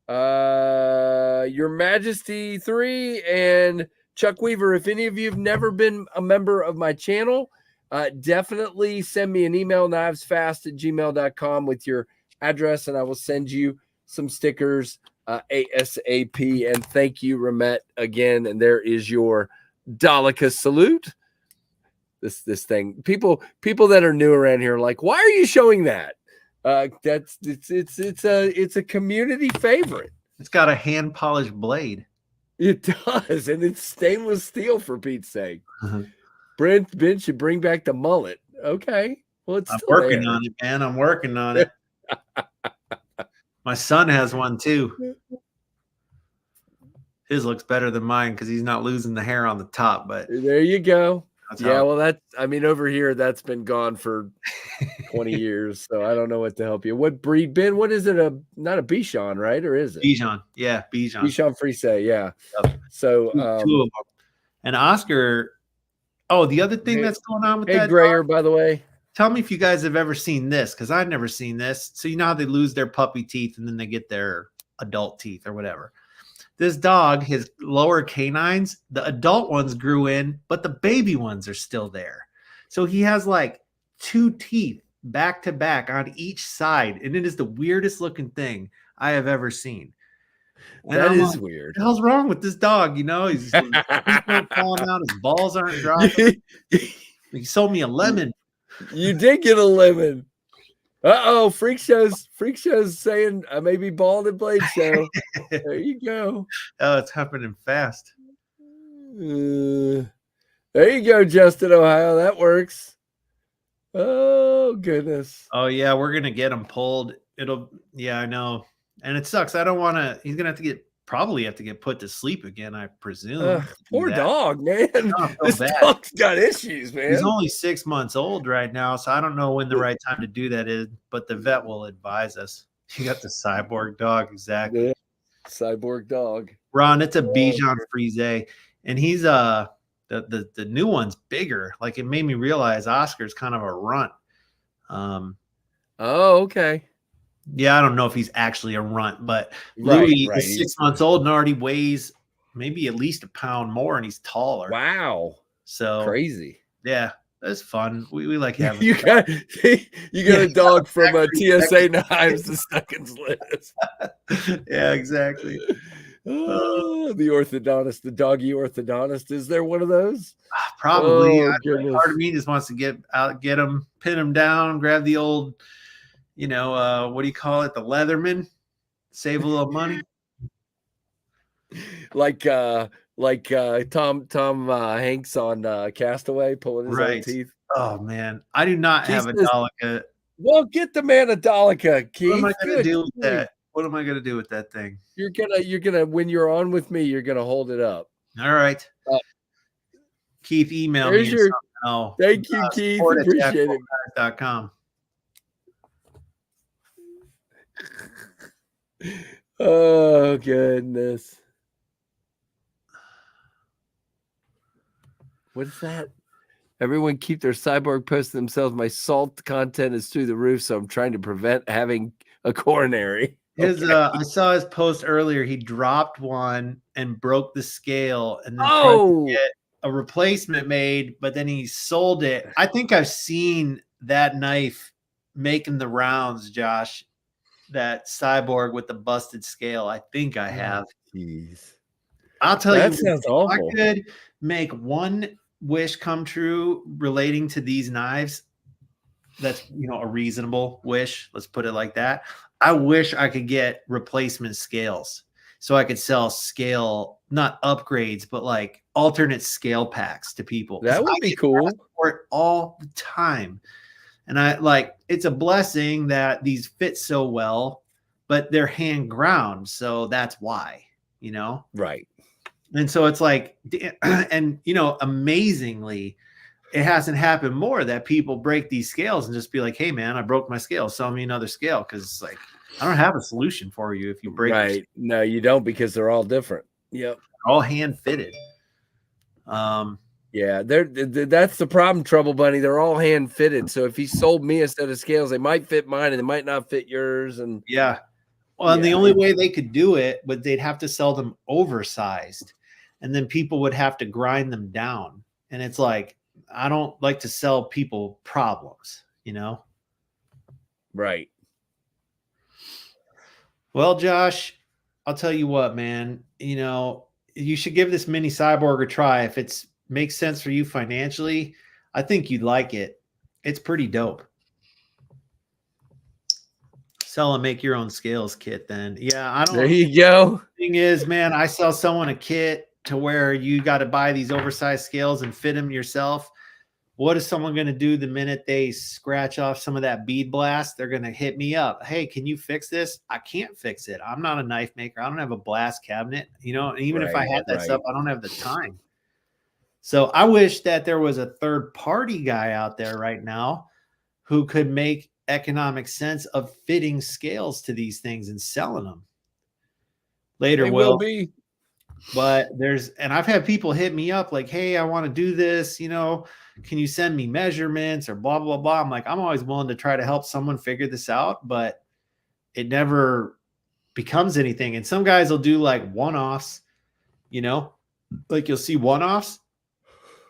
Your Majesty 3, and Chuck Weaver. If any of you have never been a member of my channel, definitely send me an email, knivesfast@gmail.com, with your address, and I will send you some stickers ASAP. And thank you, Ramette, again. And there is your Dolica salute. This thing. People that are new around here are like, why are you showing that? It's a community favorite. It's got a hand polished blade. It does, and it's stainless steel, for Pete's sake. Ben should bring back the mullet. Okay, well, I'm working on it, man. I'm working on it. My son has one too. His looks better than mine because he's not losing the hair on the top. But there you go. Well, over here, that's been gone for 20 years. So I don't know what to help you. What breed, Ben? What is it? Not a Bichon, right? Or is it? Bichon. Yeah, Bichon. Bichon Frise, yeah. Yep. So 2 of them. And Oscar. Oh, the other thing that's going on with that grayer, dog, by the way. Tell me if you guys have ever seen this, because I've never seen this. So you know how they lose their puppy teeth and then they get their adult teeth or whatever. This dog, his lower canines, the adult ones grew in, but the baby ones are still there. So he has like 2 teeth back to back on each side, and it is the weirdest looking thing I have ever seen. And that is weird. What the hell's wrong with this dog? He's falling out. His balls aren't dropping. He sold me a lemon. You did get a lemon. Freak Show's saying I may be bald at Blade Show. There you go. Oh, it's happening fast. There you go, Justin, Ohio. That works. Oh, goodness. Oh, yeah, we're going to get him pulled. I know. And it sucks. I don't want to. He's going to have to get probably have to get put to sleep again, I presume. Poor dog, man. I This feel bad. dog's got issues, man. He's only 6 months old right now, so I don't know when the right time to do that is, but the vet will advise us. You got the cyborg dog, exactly. Yeah. Cyborg dog. Ron, it's a Bichon Frise, and he's the new one's bigger. Like, it made me realize Oscar's kind of a runt. Oh, okay. Yeah, I don't know if he's actually a runt, but Right, Louis right. is 6 months old and already weighs maybe at least a pound more, and he's taller. Wow. So Crazy. yeah, that's fun. We like having You got a dog from TSA Knives to Seconds List. yeah, exactly. Oh, the orthodontist, the doggy orthodontist. Is there one of those? Probably. Oh, goodness. Part of me just wants to get him, pin him down, grab the old, what do you call it? The Leatherman, save a little money. Like Tom Hanks on Castaway, pulling his own teeth. Oh man, I do not have a Dolica. Well, get the man a Dolica, Keith. What am I gonna do with that? What am I gonna do with that thing? You're gonna when you're on with me, you're gonna hold it up. All right. Keith, email me. Thank you, Keith. Appreciate it. .com. Oh goodness. What is that? Everyone keep their cyborg posts to themselves. My salt content is through the roof, so I'm trying to prevent having a coronary. I saw his post earlier. He dropped one and broke the scale, and then tried to get a replacement made, but then he sold it. I think I've seen that knife making the rounds, Josh. That cyborg with the busted scale. I think I have. Jeez. I'll tell you, that sounds awful. I could make one wish come true relating to these knives. That's a reasonable wish. Let's put it like that. I wish I could get replacement scales so I could sell scale, not upgrades, but like alternate scale packs to people. That would be cool. For it all the time. And it's a blessing that these fit so well, but they're hand ground. So that's why, Right. And so it's like, and amazingly, it hasn't happened more that people break these scales and just be like, hey man, I broke my scale. Sell me another scale. Cause it's like, I don't have a solution for you if you break. Right. No, you don't, because they're all different. Yep. All hand fitted. Yeah, that's the problem, Trouble Bunny. They're all hand fitted. So if he sold me a set of scales, they might fit mine and they might not fit yours. And yeah. Well, and the only way they could do it, but they'd have to sell them oversized, and then people would have to grind them down. And it's like, I don't like to sell people problems, Right. Well, Josh, I'll tell you what, man, you should give this mini cyborg a try. If it makes sense for you financially, I think you'd like it. It's pretty dope. Sell and make your own scales kit then. Yeah, I don't. There you go. Thing is, man, I sell someone a kit to where you got to buy these oversized scales and fit them yourself. What is someone going to do the minute they scratch off some of that bead blast? They're going to hit me up. Hey, can you fix this? I can't fix it. I'm not a knife maker. I don't have a blast cabinet. Even if I had that stuff, I don't have the time. So I wish that there was a third party guy out there right now who could make economic sense of fitting scales to these things and selling them. Later will be. But I've had people hit me up like, hey, I want to do this, can you send me measurements or blah, blah, blah. I'm like, I'm always willing to try to help someone figure this out, but it never becomes anything. And some guys will do like one-offs, like you'll see one-offs,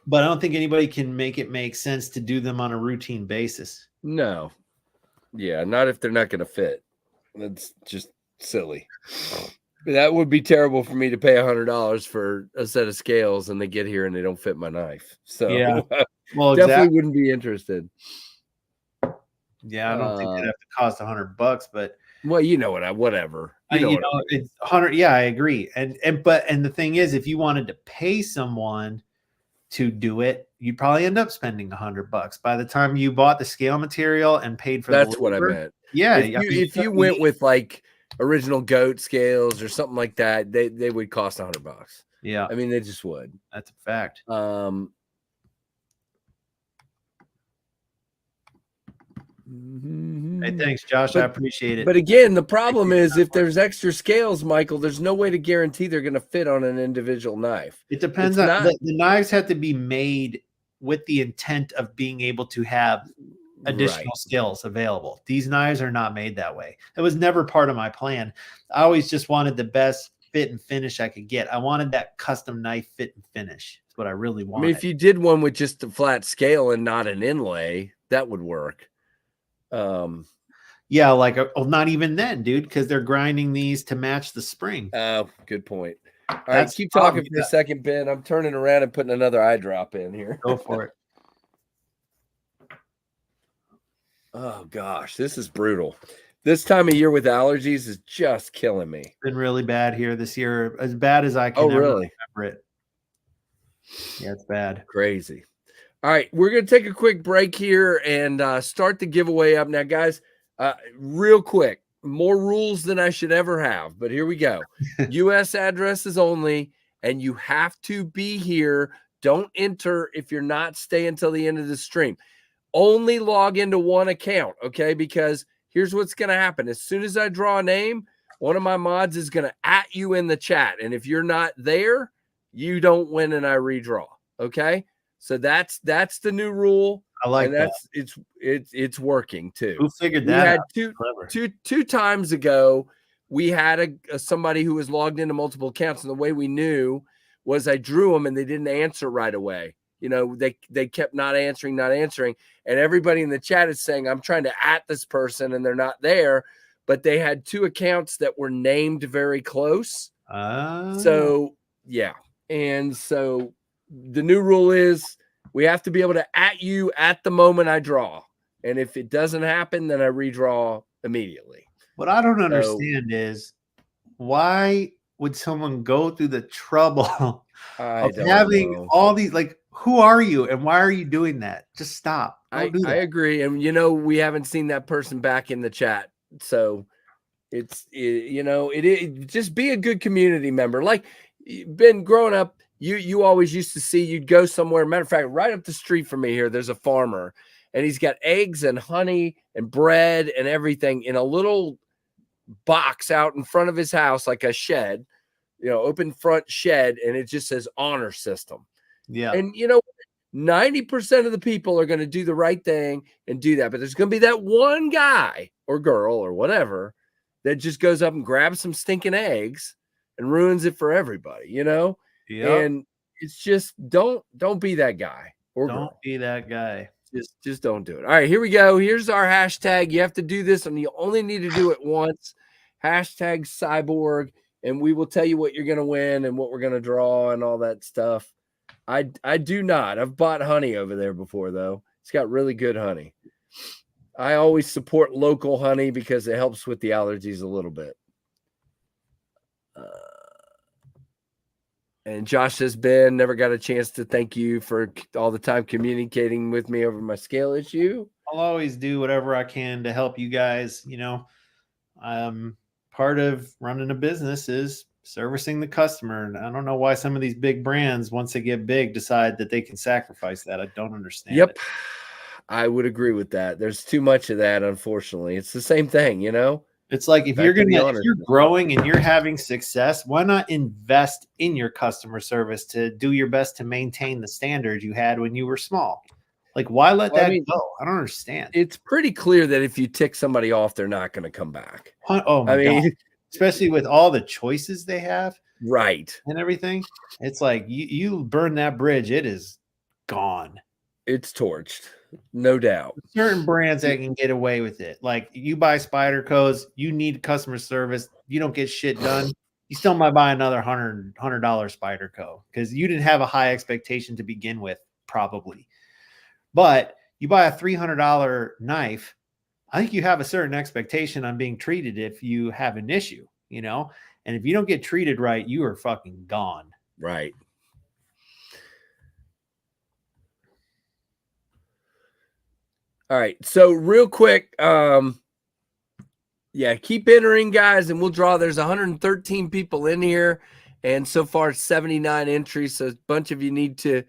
but I don't think anybody can make it make sense to do them on a routine basis. No. Yeah, not if they're not going to fit. That's just silly. That would be terrible for me to pay $100 for a set of scales and they get here and they don't fit my knife. So yeah, well, definitely wouldn't be interested. Yeah, I don't think it'd have to cost $100, but well, whatever. It's 100. Yeah, I agree. And the thing is, if you wanted to pay someone to do it, you'd probably end up spending $100 by the time you bought the scale material and paid for. That's what I meant. Yeah, if you went with like original goat scales or something like that, they would cost $100. Yeah, I mean, they just would. that's a fact. Hey, thanks, Josh. I appreciate it. But again, the problem is if there's extra scales, Michael, there's no way to guarantee they're going to fit on an individual knife. It depends on the knives have to be made with the intent of being able to have additional scales available. These knives are not made that way. It was never part of my plan. I always just wanted the best fit and finish I could get. I wanted that custom knife fit and finish. That's what I really wanted. I mean, if you did one with just a flat scale and not an inlay, that would work. Yeah, like not even then, dude, because they're grinding these to match the spring. Oh, good point. All right, keep talking for a second, Ben. I'm turning around and putting another eye drop in here. Go for it. Oh gosh, this is brutal. This time of year with allergies is just killing me. It's been really bad here this year, as bad as I can ever remember it. Yeah, it's bad. Crazy. All right, we're going to take a quick break here and start the giveaway up. Now, guys, real quick, more rules than I should ever have, but here we go. U.S. addresses only, and you have to be here. Don't enter if you're not staying until the end of the stream. Only log into one account, okay? Because here's what's going to happen. As soon as I draw a name, one of my mods is going to @ you in the chat. And if you're not there, you don't win and I redraw, okay? So that's the new rule. I like that. It's working too. Who figured that out? Two times ago, we had somebody who was logged into multiple accounts, and the way we knew was I drew them and they didn't answer right away. You know, they kept not answering, and everybody in the chat is saying, I'm trying to @ this person and they're not there, but they had two accounts that were named very close. So yeah. And so the new rule is we have to be able to @ you at the moment I draw. And if it doesn't happen, then I redraw immediately. What I don't understand is why would someone go through the trouble of having all these, like, who are you and why are you doing that? Just stop. Don't do that. I agree. And, you know, we haven't seen that person back in the chat. So it's just be a good community member. Like, Ben, growing up, you always used to see, you'd go somewhere. Matter of fact, right up the street from me here, there's a farmer and he's got eggs and honey and bread and everything in a little box out in front of his house, like a shed, open front shed. And it just says honor system. Yeah. And 90% of the people are going to do the right thing and do that. But there's going to be that one guy or girl or whatever that just goes up and grabs some stinking eggs and ruins it for everybody, Yep. And it's just don't be that guy or girl. Don't be that guy. Just don't do it. All right, here we go. Here's our hashtag. You have to do this, and you only need to do it once. Hashtag Cyborg, and we will tell you what you're going to win and what we're going to draw and all that stuff. I do not. I've bought honey over there before, though. It's got really good honey. I always support local honey because it helps with the allergies a little bit. And Josh says, Ben, never got a chance to thank you for all the time communicating with me over my scale issue. I'll always do whatever I can to help you guys. Part of running a business is servicing the customer. And I don't know why some of these big brands, once they get big, decide that they can sacrifice that. I don't understand. Yep. I would agree with that. There's too much of that, unfortunately. It's the same thing, It's like if you're growing and you're having success, why not invest in your customer service to do your best to maintain the standard you had when you were small? Like, why let that go? I don't understand. It's pretty clear that if you tick somebody off, they're not going to come back. Oh my God. Especially with all the choices they have. Right. And everything. It's like you burn that bridge, it is gone. It's torched. No doubt. Certain brands that can get away with it. Like, you buy Spider Codes, you need customer service, you don't get shit done. You still might buy another $100 Spider Code because you didn't have a high expectation to begin with, probably. But you buy a $300 knife, I think you have a certain expectation on being treated if you have an issue, And if you don't get treated right, you are fucking gone. Right. All right. So real quick, Yeah, keep entering, guys, and we'll draw. There's 113 people in here, and so far 79 entries. So a bunch of you need to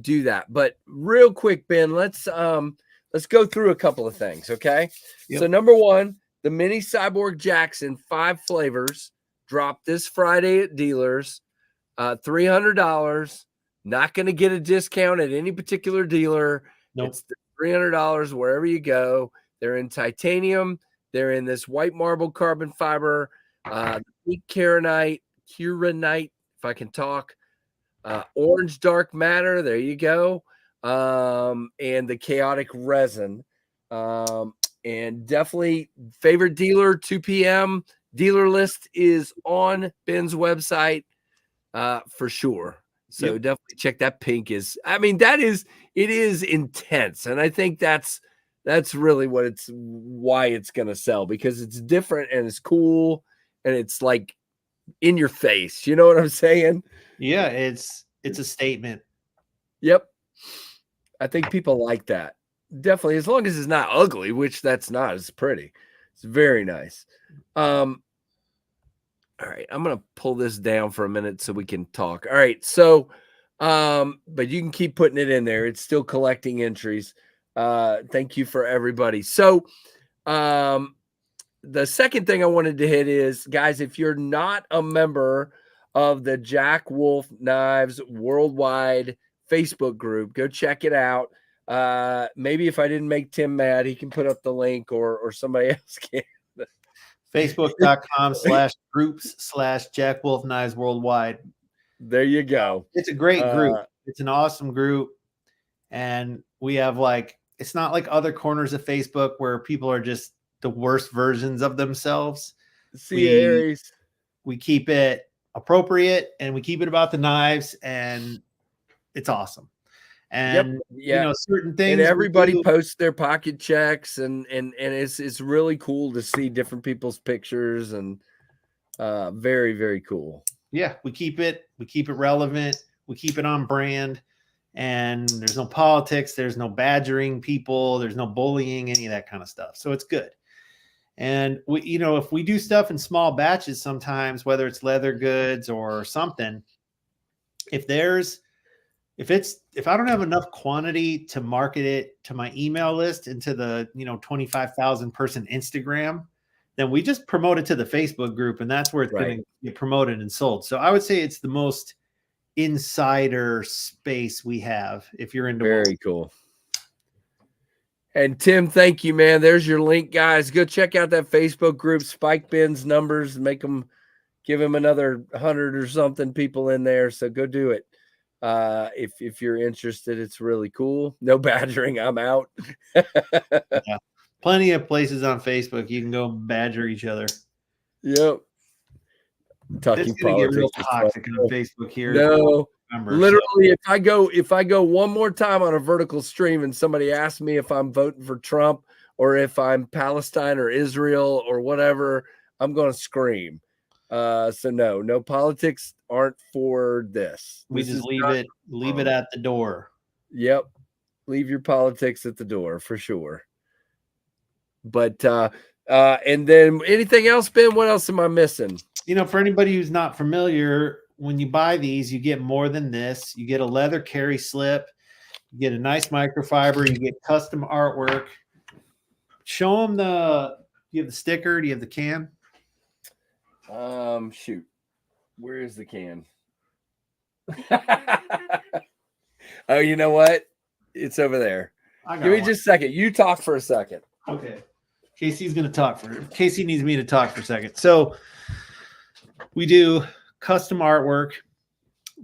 do that. But real quick, Ben, let's go through a couple of things, okay? Yep. So number one, the mini Cyborg Jacks in 5 flavors dropped this Friday at dealers. $300. Not going to get a discount at any particular dealer. Nope. It's $300 wherever you go. They're in titanium. They're in this white marble carbon fiber, pink Kieranite, if I can talk, orange dark matter. There you go. And the chaotic resin. And definitely favorite dealer, 2 p.m. Dealer list is on Ben's website for sure. So definitely check that. Pink is, it is intense. And I think that's really why it's going to sell, because it's different and it's cool and it's like in your face. You know what I'm saying? Yeah, it's a statement. Yep. I think people like that. Definitely, as long as it's not ugly, which that's not. It's pretty. It's very nice. All right, I'm going to pull this down for a minute so we can talk. All right, so but you can keep putting it in there. It's still collecting entries. Thank you for everybody. So the second thing I wanted to hit is, guys, if you're not a member of the Jack Wolf Knives Worldwide Facebook group, go check it out. Maybe if I didn't make Tim mad, he can put up the link, or somebody else can. Facebook.com/groups/Jack Wolf Knives Worldwide. There you go. It's a great group. It's an awesome group. And we have it's not like other corners of Facebook where people are just the worst versions of themselves. We keep it appropriate and we keep it about the knives, and it's awesome. And certain things, and everybody posts their pocket checks, and it's really cool to see different people's pictures, and very, very cool. Yeah, we keep it relevant, we keep it on brand, and there's no politics, there's no badgering people, there's no bullying, any of that kind of stuff. So it's good. And we, if we do stuff in small batches, sometimes, whether it's leather goods or something, if I don't have enough quantity to market it to my email list and to the 25,000 person Instagram, then we just promote it to the Facebook group, and that's where it's going to get promoted and sold. So I would say it's the most insider space we have if you're into very cool. And Tim, thank you, man. There's your link, guys. Go check out that Facebook group. Spike Ben's numbers, give him another 100 or something people in there. So go do it. If you're interested, it's really cool. No badgering. I'm out. Yeah. Plenty of places on Facebook you can go badger each other. Yep. Talking politics. Get real toxic on Facebook here. No, literally, if I go one more time on a vertical stream and somebody asks me if I'm voting for Trump or if I'm Palestine or Israel or whatever, I'm going to scream. So no politics aren't for this. We just leave it at the door. Yep. Leave your politics at the door for sure. But and then anything else, Ben? What else am I missing? For anybody who's not familiar, when you buy these, you get more than this. You get a leather carry slip, you get a nice microfiber, you get custom artwork. Show them do you have the sticker? Do you have the can? Shoot. Where is the can? Oh, you know what? It's over there. Give me just a second. You talk for a second. Okay. Casey's going to talk Casey needs me to talk for a second. So we do custom artwork.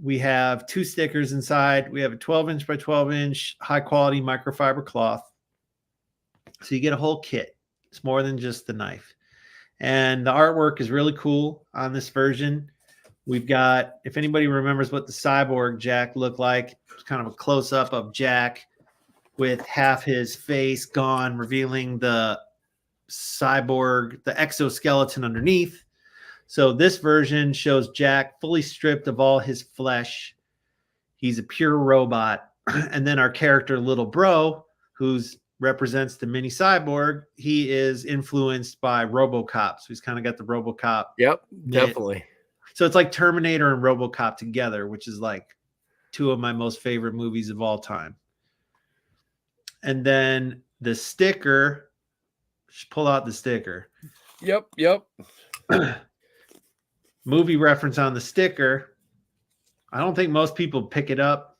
We have 2 stickers inside. We have a 12-inch by 12-inch high quality microfiber cloth. So you get a whole kit. It's more than just the knife. And the artwork is really cool on this version. We've got, if anybody remembers what the Cyborg Jack looked like, it's kind of a close-up of Jack with half his face gone, revealing the cyborg, the exoskeleton underneath. So this version shows Jack fully stripped of all his flesh. He's a pure robot. And then our character, Little Bro, who's represents the mini cyborg, he is influenced by RoboCop. So he's kind of got the RoboCop. Yep, knit. definitely. So it's like Terminator and RoboCop together, which is like two of my most favorite movies of all time. And then the sticker, just pull out the sticker. Yep. Movie reference on the sticker. I don't think most people pick it up.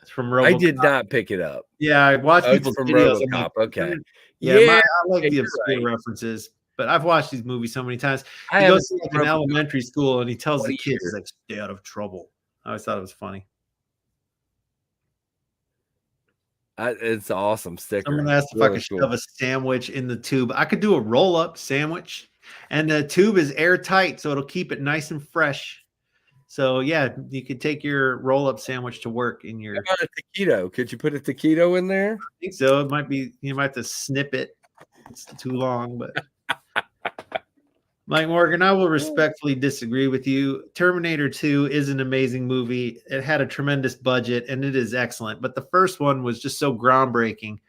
It's from RoboCop. I did not pick it up. Yeah, I watched people's from videos. RoboCop. Okay. Yeah, Yeah, I like the obscure right. references, but I've watched these movies so many times. I He haven't goes to seen like an RoboCop. elementary school and he tells the 20 kids, he's years. like, stay out of trouble. I always thought it was funny. It's an awesome sticker. Someone asked if I could shove a sandwich in the tube. I could do a roll-up sandwich, and the tube is airtight, so it'll keep it nice and fresh. So yeah, you could take your roll-up sandwich to work in your. How about a taquito? Could you put a taquito in there? I think so. It might be. You might have to snip it. It's too long, but. Mike Morgan, I will respectfully disagree with you. Terminator 2 is an amazing movie. It had a tremendous budget and it is excellent, but the first one was just so groundbreaking.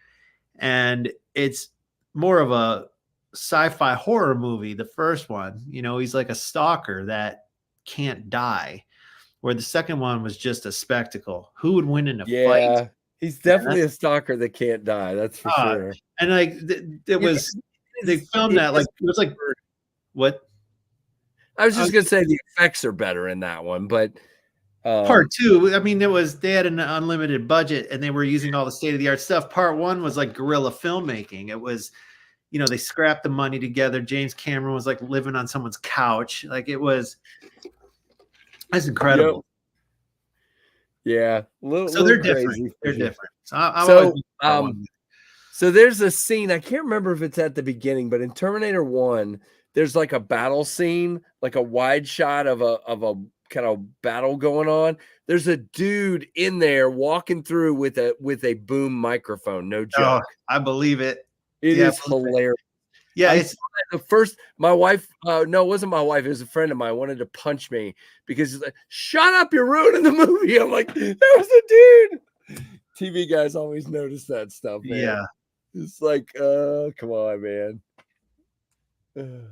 And it's more of a sci-fi horror movie, the first one. You know, he's like a stalker that can't die, where the second one was just a spectacle. Who would win in a fight? He's definitely a stalker that can't die. That's for sure. And like they filmed that like it was like what? I was just gonna say the effects are better in that one, but part two, I mean, they had an unlimited budget and they were using all the state-of-the-art stuff. Part one was like guerrilla filmmaking. It was, you know, they scrapped the money together. James Cameron was like living on someone's couch. Like that's incredible. Yep. Yeah. So they're different. They're different. So there's a scene, I can't remember if it's at the beginning, but in Terminator 1, there's like a battle scene, like a wide shot of a kind of battle going on. There's a dude in there walking through with a boom microphone. No joke. Oh, I believe it. It is hilarious. Yeah, it's the first. My wife, no, it wasn't my wife. It was a friend of mine. Wanted to punch me because he's like, "Shut up! You're ruining the movie." I'm like, "That was a dude." TV guys always notice that stuff, man. Yeah, it's like, come on, man.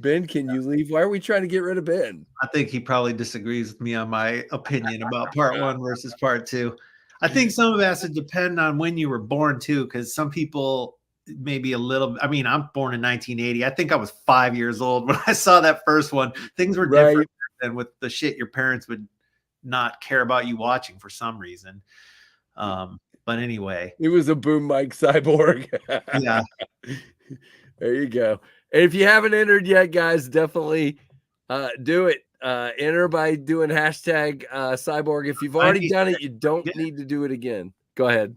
Ben, can you leave? Why are we trying to get rid of Ben? I think he probably disagrees with me on my opinion about part one versus part two. I think some of it has to depend on when you were born too, because some people maybe a little. I mean, I'm born in 1980. I think I was 5 years old when I saw that first one. Things were different than with the shit your parents would not care about you watching for some reason. But anyway, it was a boom mic cyborg. Yeah, there you go. And if you haven't entered yet, guys, definitely do it. Enter by doing hashtag Cyborg. If you've already done it, you don't need to do it again. Go ahead.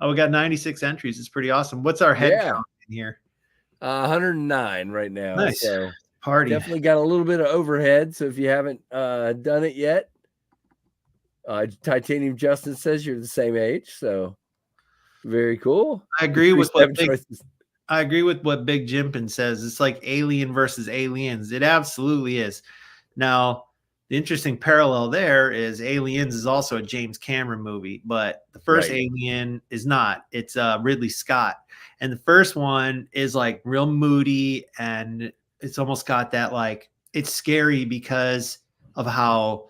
Oh, we got 96 entries. It's pretty awesome. What's our head count in here? 109 right now. Nice. So party. Definitely got a little bit of overhead. So if you haven't done it yet, Titanium Justin says you're the same age. So very cool. I agree with what Big Jimpin says. It's like Alien versus Aliens. It absolutely is. Now, the interesting parallel there is Aliens is also a James Cameron movie, but the first Alien is not. It's Ridley Scott. And the first one is like real moody, and it's almost got that like, it's scary because of how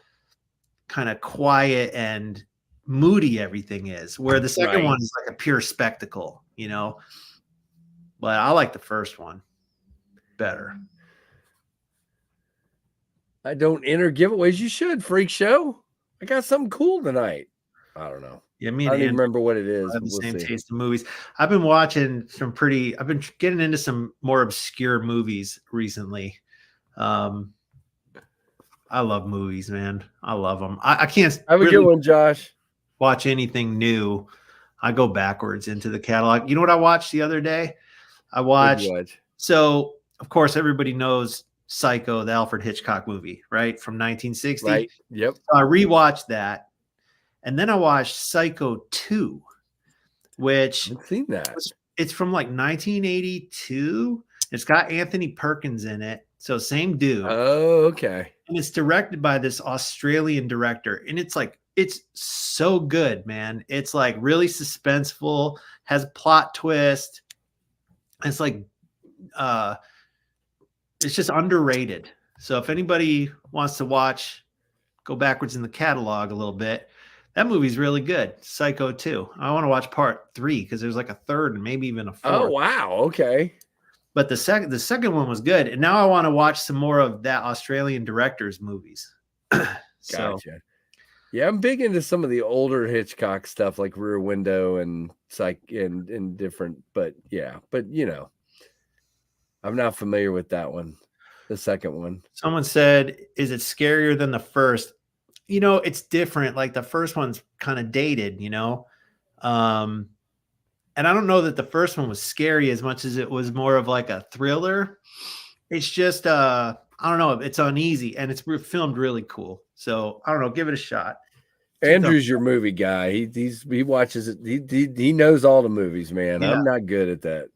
kind of quiet and moody everything is, where the second one is like a pure spectacle, you know. But I like the first one better. I don't enter giveaways. You should, freak show. I got something cool tonight. I don't know. Yeah, I don't even remember what it is. I have the same taste in movies. I've been watching I've been getting into some more obscure movies recently. I love movies, man. I love them. I can't have a good one, Josh. Watch anything new. I go backwards into the catalog. You know what I watched the other day? I watched. So, of course, everybody knows Psycho, the Alfred Hitchcock movie, right? From 1960. Right. Yep. So I rewatched that. And then I watched Psycho 2, which I've seen that. It's from like 1982. It's got Anthony Perkins in it. So same dude. Oh, okay. And it's directed by this Australian director. And it's It's so good, man. It's like really suspenseful, has a plot twist. It's like it's just underrated. So if anybody wants to watch, go backwards in the catalog a little bit. That movie's really good. Psycho 2. I want to watch part 3 because there's like a third and maybe even a fourth. Oh wow, okay. But the second one was good, and now I want to watch some more of that Australian director's movies. So, Gotcha. Yeah, I'm big into some of the older Hitchcock stuff, like Rear Window and and different. But yeah, but I'm not familiar with that one. The second one. someone said, "Is it scarier than the first?" It's different. Like the first one's kind of dated, and I don't know that the first one was scary as much as it was more of like a thriller. It's just I don't know, it's uneasy and it's filmed really cool. So I don't know, give it a shot. Andrew's your movie guy. He watches it. He knows all the movies, man. Yeah. I'm not good at that.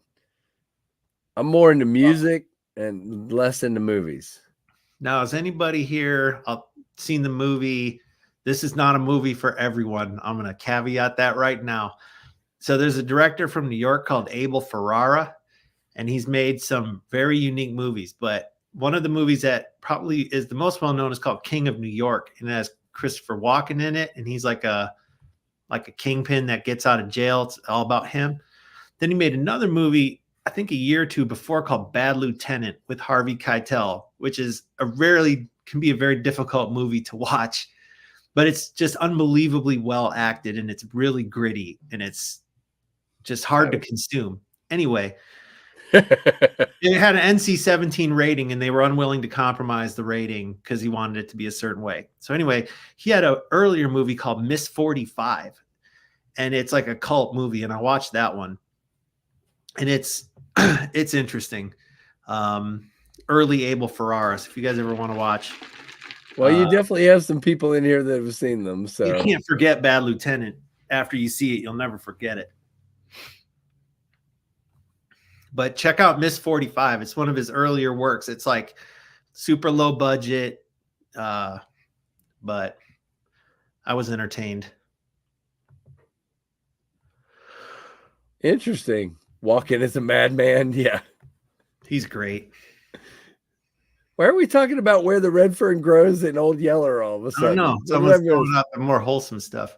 I'm more into music and less into movies. Now, has anybody here seen the movie? This is not a movie for everyone. I'm going to caveat that right now. So there's a director from New York called Abel Ferrara, and he's made some very unique movies. But one of the movies that probably is the most well known is called King of New York, and it has Christopher Walken in it, and he's like a kingpin that gets out of jail. It's all about him. Then he made another movie, I think a year or two before, called Bad Lieutenant with Harvey Keitel, which is can be a very difficult movie to watch, but it's just unbelievably well acted, and it's really gritty, and it's just hard to consume. Anyway, it had an NC-17 rating, and they were unwilling to compromise the rating because he wanted it to be a certain way. So anyway, he had an earlier movie called Miss 45, and it's like a cult movie, and I watched that one, and it's interesting. Early Abel Ferrara. So if you guys ever want to watch. Well, you definitely have some people in here that have seen them. So you can't forget Bad Lieutenant. After you see it, you'll never forget it. But check out Miss 45. It's one of his earlier works. It's like super low budget, but I was entertained. Interesting. Walking as a madman. Yeah. He's great. Why are we talking about where the red fern grows in Old Yeller all of a I sudden? don't know. Someone's throwing up more wholesome stuff.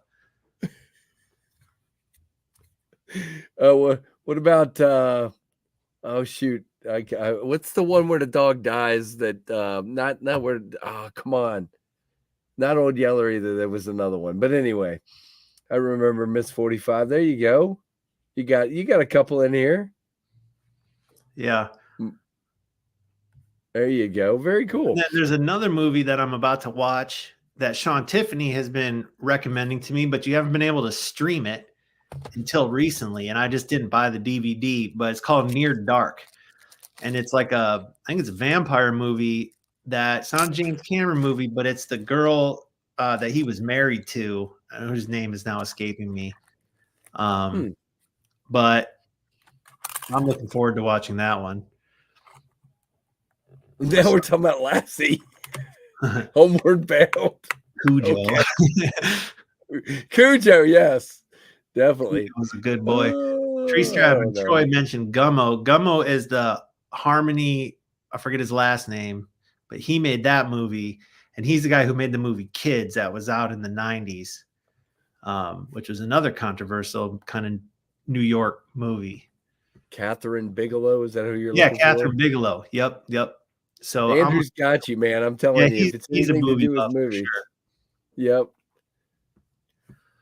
What about oh shoot. What's the one where the dog dies that not where come on. Not Old Yeller either. There was another one. But anyway, I remember Miss 45. There you go. You got a couple in here. Yeah. There you go. Very cool. There's another movie that I'm about to watch that Sean Tiffany has been recommending to me, but you haven't been able to stream it until recently. And I just didn't buy the DVD, but it's called Near Dark. And it's like I think it's a vampire movie it's not a James Cameron movie, but it's the girl that he was married to, whose name is now escaping me. But I'm looking forward to watching that one. Now we're talking about Lassie. Homeward Bound. Cujo. Okay. Cujo, yes. Definitely. He was a good boy. Tree Strap and Troy mentioned Gummo. Gummo is the Harmony, I forget his last name, but he made that movie. And he's the guy who made the movie Kids that was out in the 90s, which was another controversial kind of New York movie. Catherine Bigelow, is that who you're looking for? Yeah, Catherine Bigelow. Yep. So Andrew's got you, man. I'm telling you, if it's he's a anything movie to do with buff for movies. sure. Yep.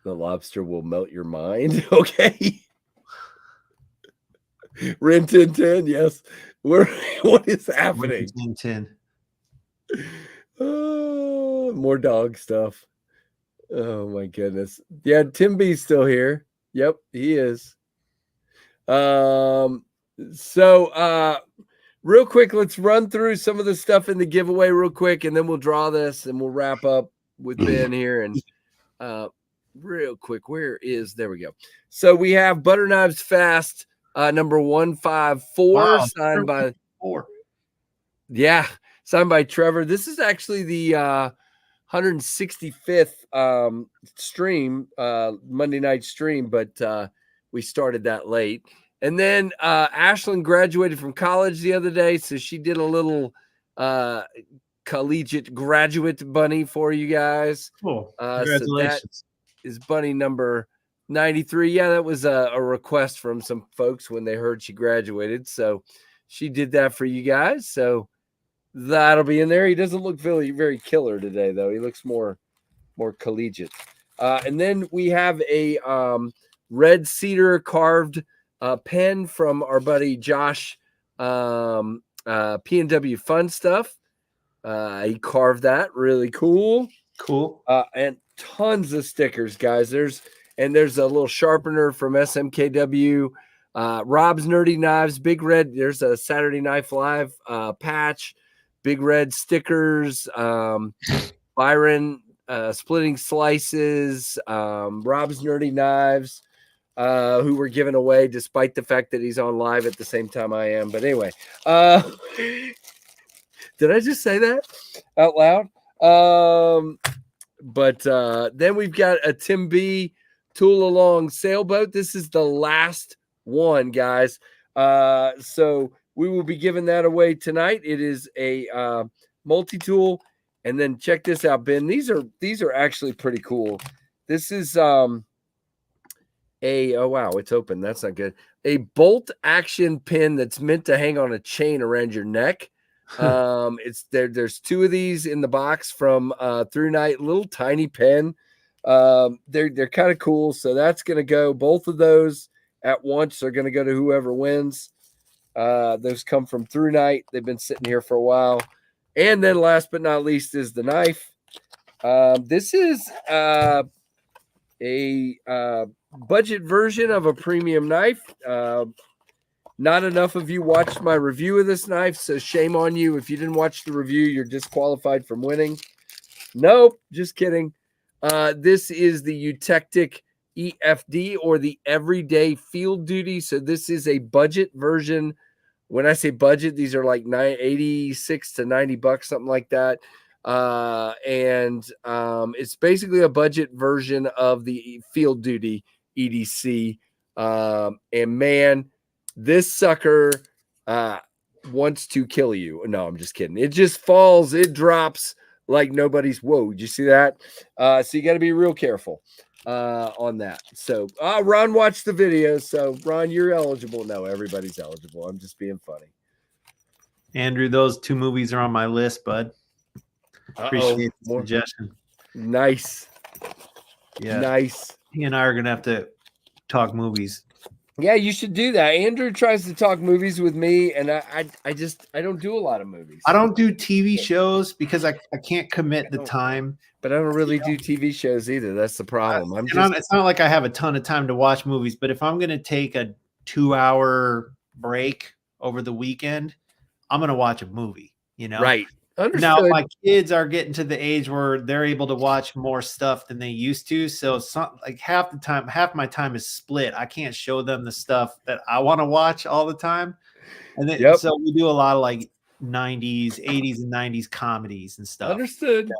The Lobster will melt your mind. Okay. Rin Tin Tin, yes. What is happening? Rin Tin Tin. More dog stuff. Oh my goodness. Yeah, Tim B's still here. Yep, he is. Real quick, let's run through some of the stuff in the giveaway real quick, and then we'll draw this and we'll wrap up with Ben here. And real quick, there we go. So we have Butter Knives Fast, number 154, signed by Trevor. This is actually the 165th stream, Monday night stream, but we started that late. And then Ashlyn graduated from college the other day, so she did a little collegiate graduate bunny for you guys. Cool. So that Congratulations. is bunny number 93. Yeah, that was a request from some folks when they heard she graduated. So she did that for you guys. So that'll be in there. He doesn't look very, very killer today, though. He looks more collegiate. And then we have a red cedar carved pen from our buddy Josh, P&W Fun Stuff. He carved that. Really cool. Cool. And tons of stickers, guys. There's a little sharpener from SMKW. Rob's Nerdy Knives, Big Red. There's a Saturday Knife Live patch. Big Red stickers. Byron Splitting Slices. Rob's Nerdy Knives, who were given away despite the fact that he's on live at the same time I am. But anyway, did I just say that out loud? But then we've got a Tim B Tool Along sailboat. This is the last one, guys. So we will be giving that away tonight. It is a multi-tool. And then check this out, Ben. These are actually pretty cool. This is oh wow, it's open. That's not good. A bolt action pin that's meant to hang on a chain around your neck. It's there. There's two of these in the box from Through Night. Little tiny pen. They're kind of cool. So that's gonna go. Both of those at once are gonna go to whoever wins. Those come from Through Night. They've been sitting here for a while. And then last but not least is the knife. This is a budget version of a premium knife. Not enough of you watched my review of this knife, so shame on you. If you didn't watch the review, you're disqualified from winning. Nope, just kidding. This is the Eutectic EFD, or the Everyday Field Duty. So this is a budget version. When I say budget, these are like $86 to $90, something like that. And it's basically a budget version of the Field Duty EDC. And man, this sucker wants to kill you. No, I'm just kidding. It just falls. It drops like nobody's. Whoa, did you see that? So you got to be real careful on that. So Ron watched the video. So Ron, you're eligible. No, everybody's eligible. I'm just being funny. Andrew, those two movies are on my list, bud. Appreciate the suggestion. Nice. Yeah. Nice. He and I are gonna have to talk movies. Yeah, you should do that. Andrew tries to talk movies with me, and I don't do a lot of movies. I don't do TV shows because I can't commit the time. But I don't really do TV shows either. That's the problem. It's not like I have a ton of time to watch movies, but if I'm going to take a 2-hour break over the weekend, I'm going to watch a movie, you know? Right. Understood. Now, my kids are getting to the age where they're able to watch more stuff than they used to. So like half my time is split. I can't show them the stuff that I want to watch all the time. And then, so we do a lot of like 90s, 80s and 90s comedies and stuff. Understood. Yeah.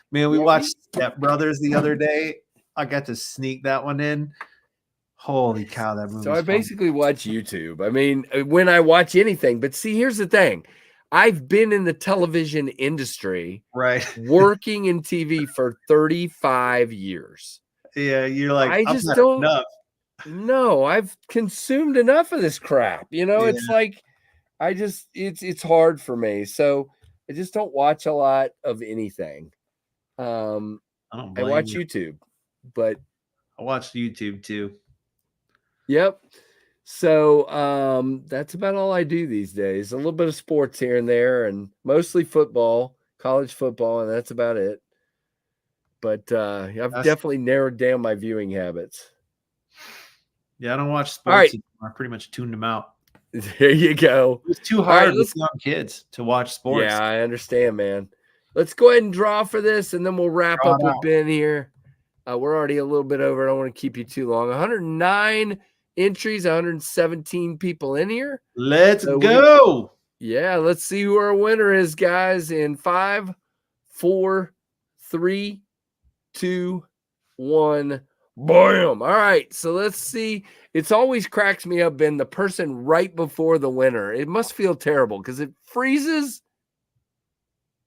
Man, we watched Step Brothers the other day. I got to sneak that one in. Holy cow, that movie. So I basically watch YouTube. I mean, when I watch anything, but see, here's the thing. I've been in the television industry, right, working in TV for 35 years. Yeah, you're like, I just don't. Enough. No, I've consumed enough of this crap. You know, it's like, it's hard for me. So I just don't watch a lot of anything. I watch YouTube, but I watch YouTube too. Yep. So that's about all I do these days. A little bit of sports here and there, and mostly football, college football, and that's about it. But I've definitely narrowed down my viewing habits. Yeah, I don't watch sports anymore. I pretty much tuned them out. There you go. It's too hard with young kids to watch sports. Yeah, I understand, man. Let's go ahead and draw for this, and then we'll wrap up with Ben here. We're already a little bit over. I don't want to keep you too long. 109 entries, 117 people in here. Let's go. Let's see who our winner is, guys. In 5, 4, 3, 2, 1. Bam. All right. So let's see. It's always cracks me up, Ben, the person right before the winner. It must feel terrible because it freezes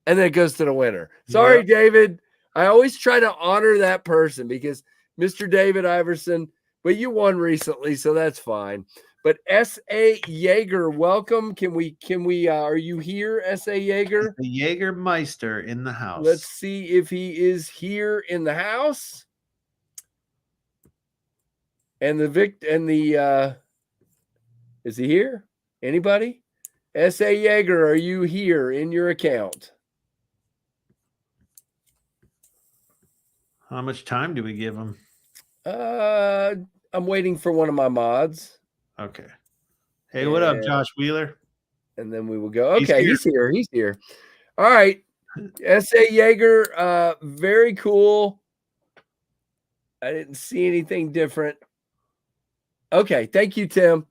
and then it goes to the winner. Sorry, Yep. David. I always try to honor that person because Mr. David Iverson, but you won recently, so that's fine. But S.A. Yeager, welcome. Can we are you here, S.A. Yeager? The Jägermeister in the house. Let's see if he is here in the house. And is he here? Anybody? S.A. Yeager, are you here in your account? How much time do we give him? I'm waiting for one of my mods. Okay. Hey, what up, Josh Wheeler? And then we will go. Okay, he's here. He's here. All right. S.A. Yeager, very cool. I didn't see anything different. Okay, thank you, Tim.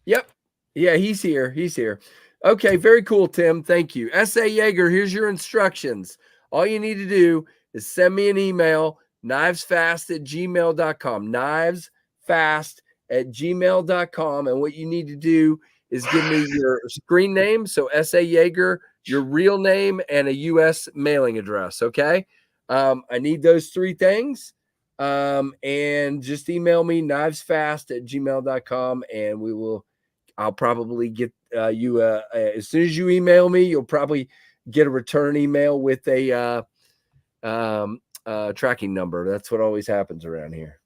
Yep. Yeah, he's here. He's here. Okay, very cool, Tim. Thank you. S.A. Yeager, here's your instructions. All you need to do is send me an email, knivesfast@gmail.com, knivesfast@gmail.com. And what you need to do is give me your screen name, so S.A. Yeager, your real name, and a U.S. mailing address, okay? I need those 3 things. And just email me, knivesfast@gmail.com, and I'll probably get you as soon as you email me, you'll probably get a return email with a tracking number. That's what always happens around here.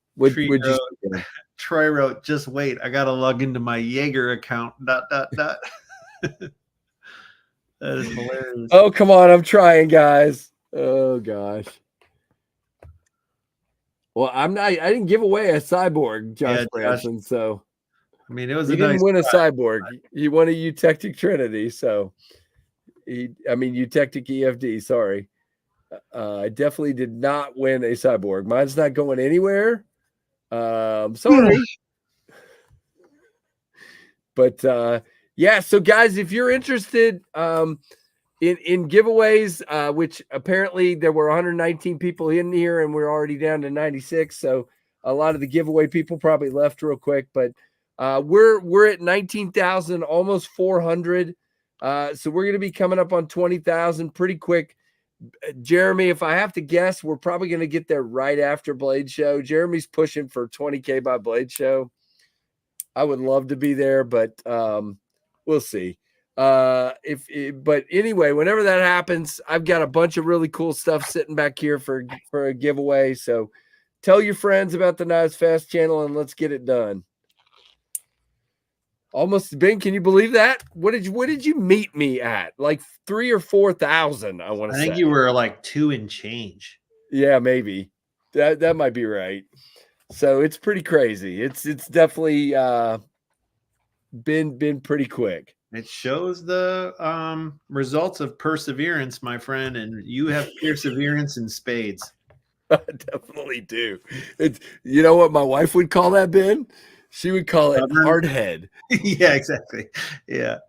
Troy wrote, just wait, I gotta log into my Jaeger account. ... That is hilarious. Oh, come on, I'm trying, guys. Oh gosh. Well, I didn't give away a cyborg, Josh Branson, so I mean, it was he didn't win a cyborg. He won a Eutectic Trinity, so Eutectic EFD, sorry. I definitely did not win a cyborg. Mine's not going anywhere. Sorry. But yeah, so guys, if you're interested in giveaways, which apparently there were 119 people in here and we're already down to 96. So a lot of the giveaway people probably left real quick, but we're at 19,000, almost 400. So we're going to be coming up on 20,000 pretty quick. Jeremy, if I have to guess, we're probably going to get there right after Blade Show. Jeremy's pushing for 20K by Blade Show. I would love to be there, but we'll see. But anyway, whenever that happens, I've got a bunch of really cool stuff sitting back here for a giveaway. So tell your friends about the Knives Fast channel and let's get it done. Almost, Ben, can you believe that? What did you meet me at? Like 3,000 or 4,000, I want to say. I think you were like 2 and change. Yeah, maybe. That might be right. So it's pretty crazy. It's definitely been pretty quick. It shows the results of perseverance, my friend, and you have perseverance in spades. I definitely do. It's, you know what my wife would call that, Ben? She would call it hard head. Yeah, exactly. Yeah.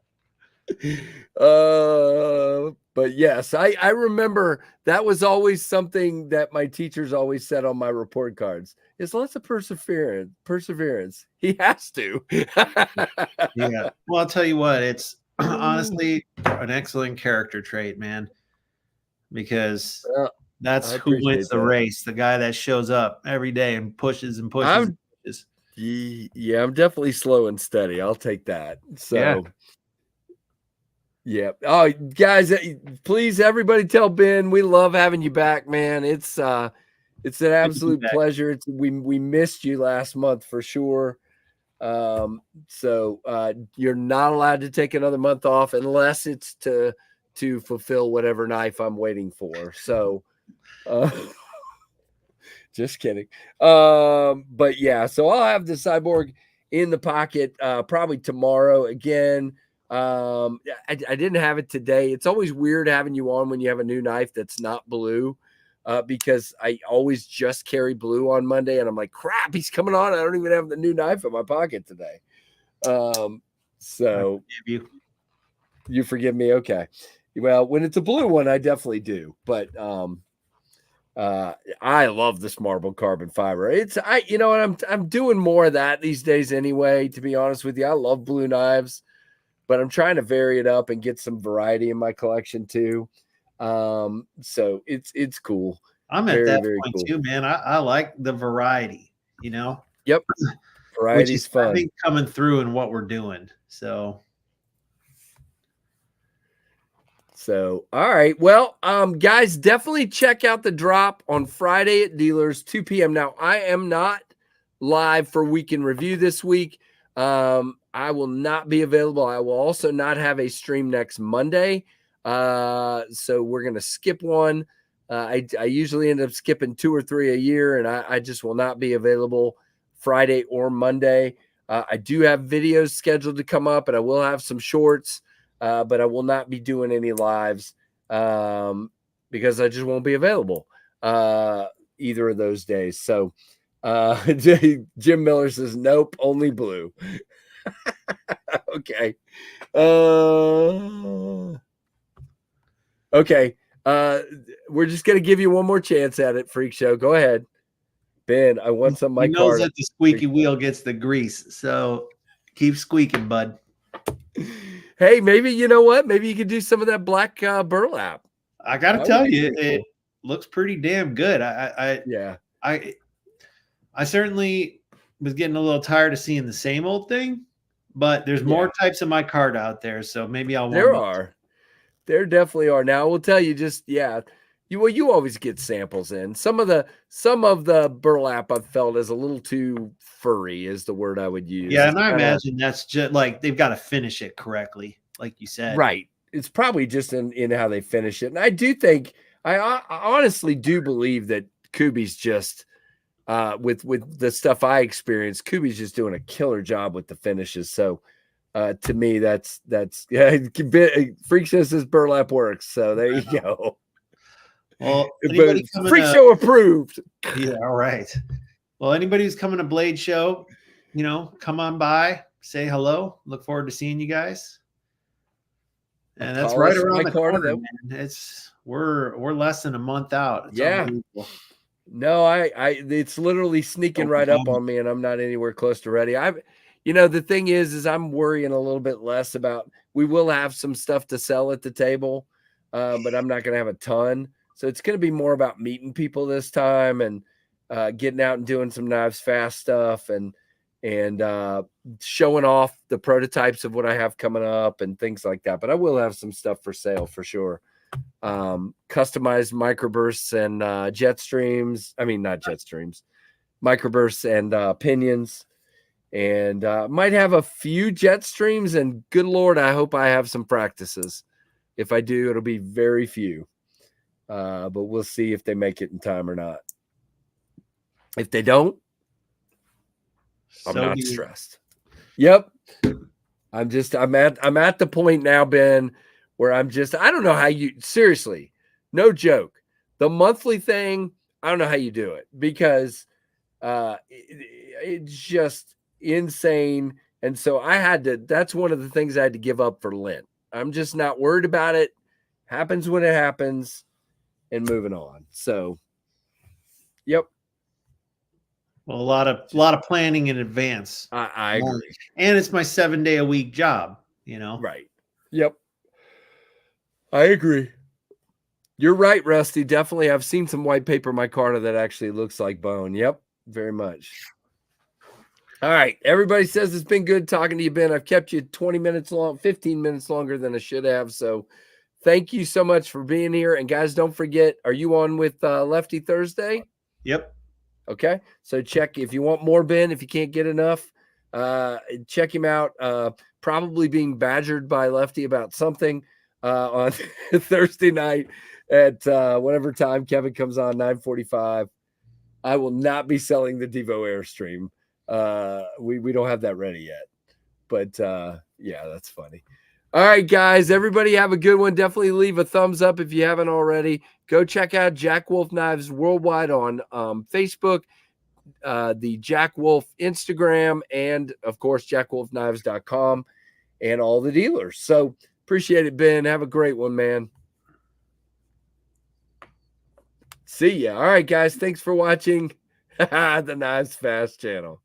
But yes, I remember that was always something that my teachers always said on my report cards. Is lots of perseverance. He has to. Yeah. Well, I'll tell you what, it's honestly an excellent character trait, man. Because that's who wins the race. The guy that shows up every day and pushes and pushes. Yeah, I'm definitely slow and steady. I'll take that. So yeah. Oh, guys, please, everybody tell Ben we love having you back, man. It's an absolute pleasure. We missed you last month for sure. So you're not allowed to take another month off unless it's to fulfill whatever knife I'm waiting for. So just kidding. But yeah, so I'll have the Cyborg in the pocket probably tomorrow again. I didn't have it today. It's always weird having you on when you have a new knife that's not blue, because I always just carry blue on Monday, and I'm like, crap, he's coming on. I don't even have the new knife in my pocket today. So you forgive me, okay. Well, when it's a blue one, I definitely do. But I love this marble carbon fiber. You know what, I'm doing more of that these days anyway, to be honest with you. I love blue knives, but I'm trying to vary it up and get some variety in my collection too. So it's cool. I'm at that point too, man. I like the variety, you know. Yep. Variety's fun. I think coming through in what we're doing. So all right. Well, guys, definitely check out the drop on Friday at dealers, 2 p.m. Now, I am not live for weekend review this week. I will not be available. I will also not have a stream next Monday. So we're going to skip one. I usually end up skipping 2 or 3 a year, and I just will not be available Friday or Monday. I do have videos scheduled to come up, and I will have some shorts. But I will not be doing any lives because I just won't be available either of those days. So Jim Miller says, nope, only blue. Okay. Okay. We're just going to give you one more chance at it, Freak Show. Go ahead. Ben, I want some of my knows card. that the squeaky wheel gets the grease. So keep squeaking, bud. Hey, maybe you know what? Maybe you could do some of that black burlap. I got to tell you, it looks pretty damn good. I certainly was getting a little tired of seeing the same old thing, but there's more types of my card out there, so maybe I'll. There definitely are. Now I will tell you, you always get samples in. Some of the burlap I've felt is a little too furry, is the word I would use. Yeah, and I imagine that's just like they've got to finish it correctly, like you said. Right. It's probably just in how they finish it. And I do think, I honestly do believe that Kubi's just with the stuff I experienced, Kubi's just doing a killer job with the finishes. So to me, that's Freak Show says burlap works. So there you go. Well, Freak Show approved. Yeah, all right. Well, anybody who's coming to Blade Show, come on by, say hello. Look forward to seeing you guys. And that's right around the corner, man. We're less than a month out. It's no, it's literally sneaking right up on me, and I'm not anywhere close to ready. The thing is I'm worrying a little bit less about. We will have some stuff to sell at the table, but I'm not going to have a ton. So it's going to be more about meeting people this time and getting out and doing some Knives Fast stuff and showing off the prototypes of what I have coming up and things like that. But I will have some stuff for sale for sure. Customized microbursts and microbursts and pinions, and might have a few jet streams. And good Lord, I hope I have some practices. If I do, it'll be very few. But we'll see if they make it in time or not. If they don't, I'm not stressed. Yep. I'm at the point now, Ben, where I don't know how you, seriously, no joke. The monthly thing, I don't know how you do it because it's just insane. And so that's one of the things I had to give up for Lent. I'm just not worried about it. Happens when it happens and moving on. So, yep. Well, a lot of planning in advance. I agree. And it's my 7-day-a-week job, Right. Yep. I agree. You're right, Rusty. Definitely. I've seen some white paper micarta that actually looks like bone. Yep. Very much. All right. Everybody says it's been good talking to you, Ben. I've kept you 15 minutes longer than I should have. So thank you so much for being here. And guys, don't forget, are you on with Lefty Thursday? Yep. Okay. So check if you want more, Ben, if you can't get enough, check him out. Probably being badgered by Lefty about something on Thursday night at whatever time Kevin comes on, 9:45. I will not be selling the Devo Airstream. We don't have that ready yet. But yeah, that's funny. All right, guys, everybody have a good one. Definitely leave a thumbs up if you haven't already. Go check out Jack Wolf Knives Worldwide on Facebook, the Jack Wolf Instagram, and, of course, jackwolfknives.com and all the dealers. So Appreciate it, Ben. Have a great one, man. See ya. All right, guys. Thanks for watching the Knives Fast channel.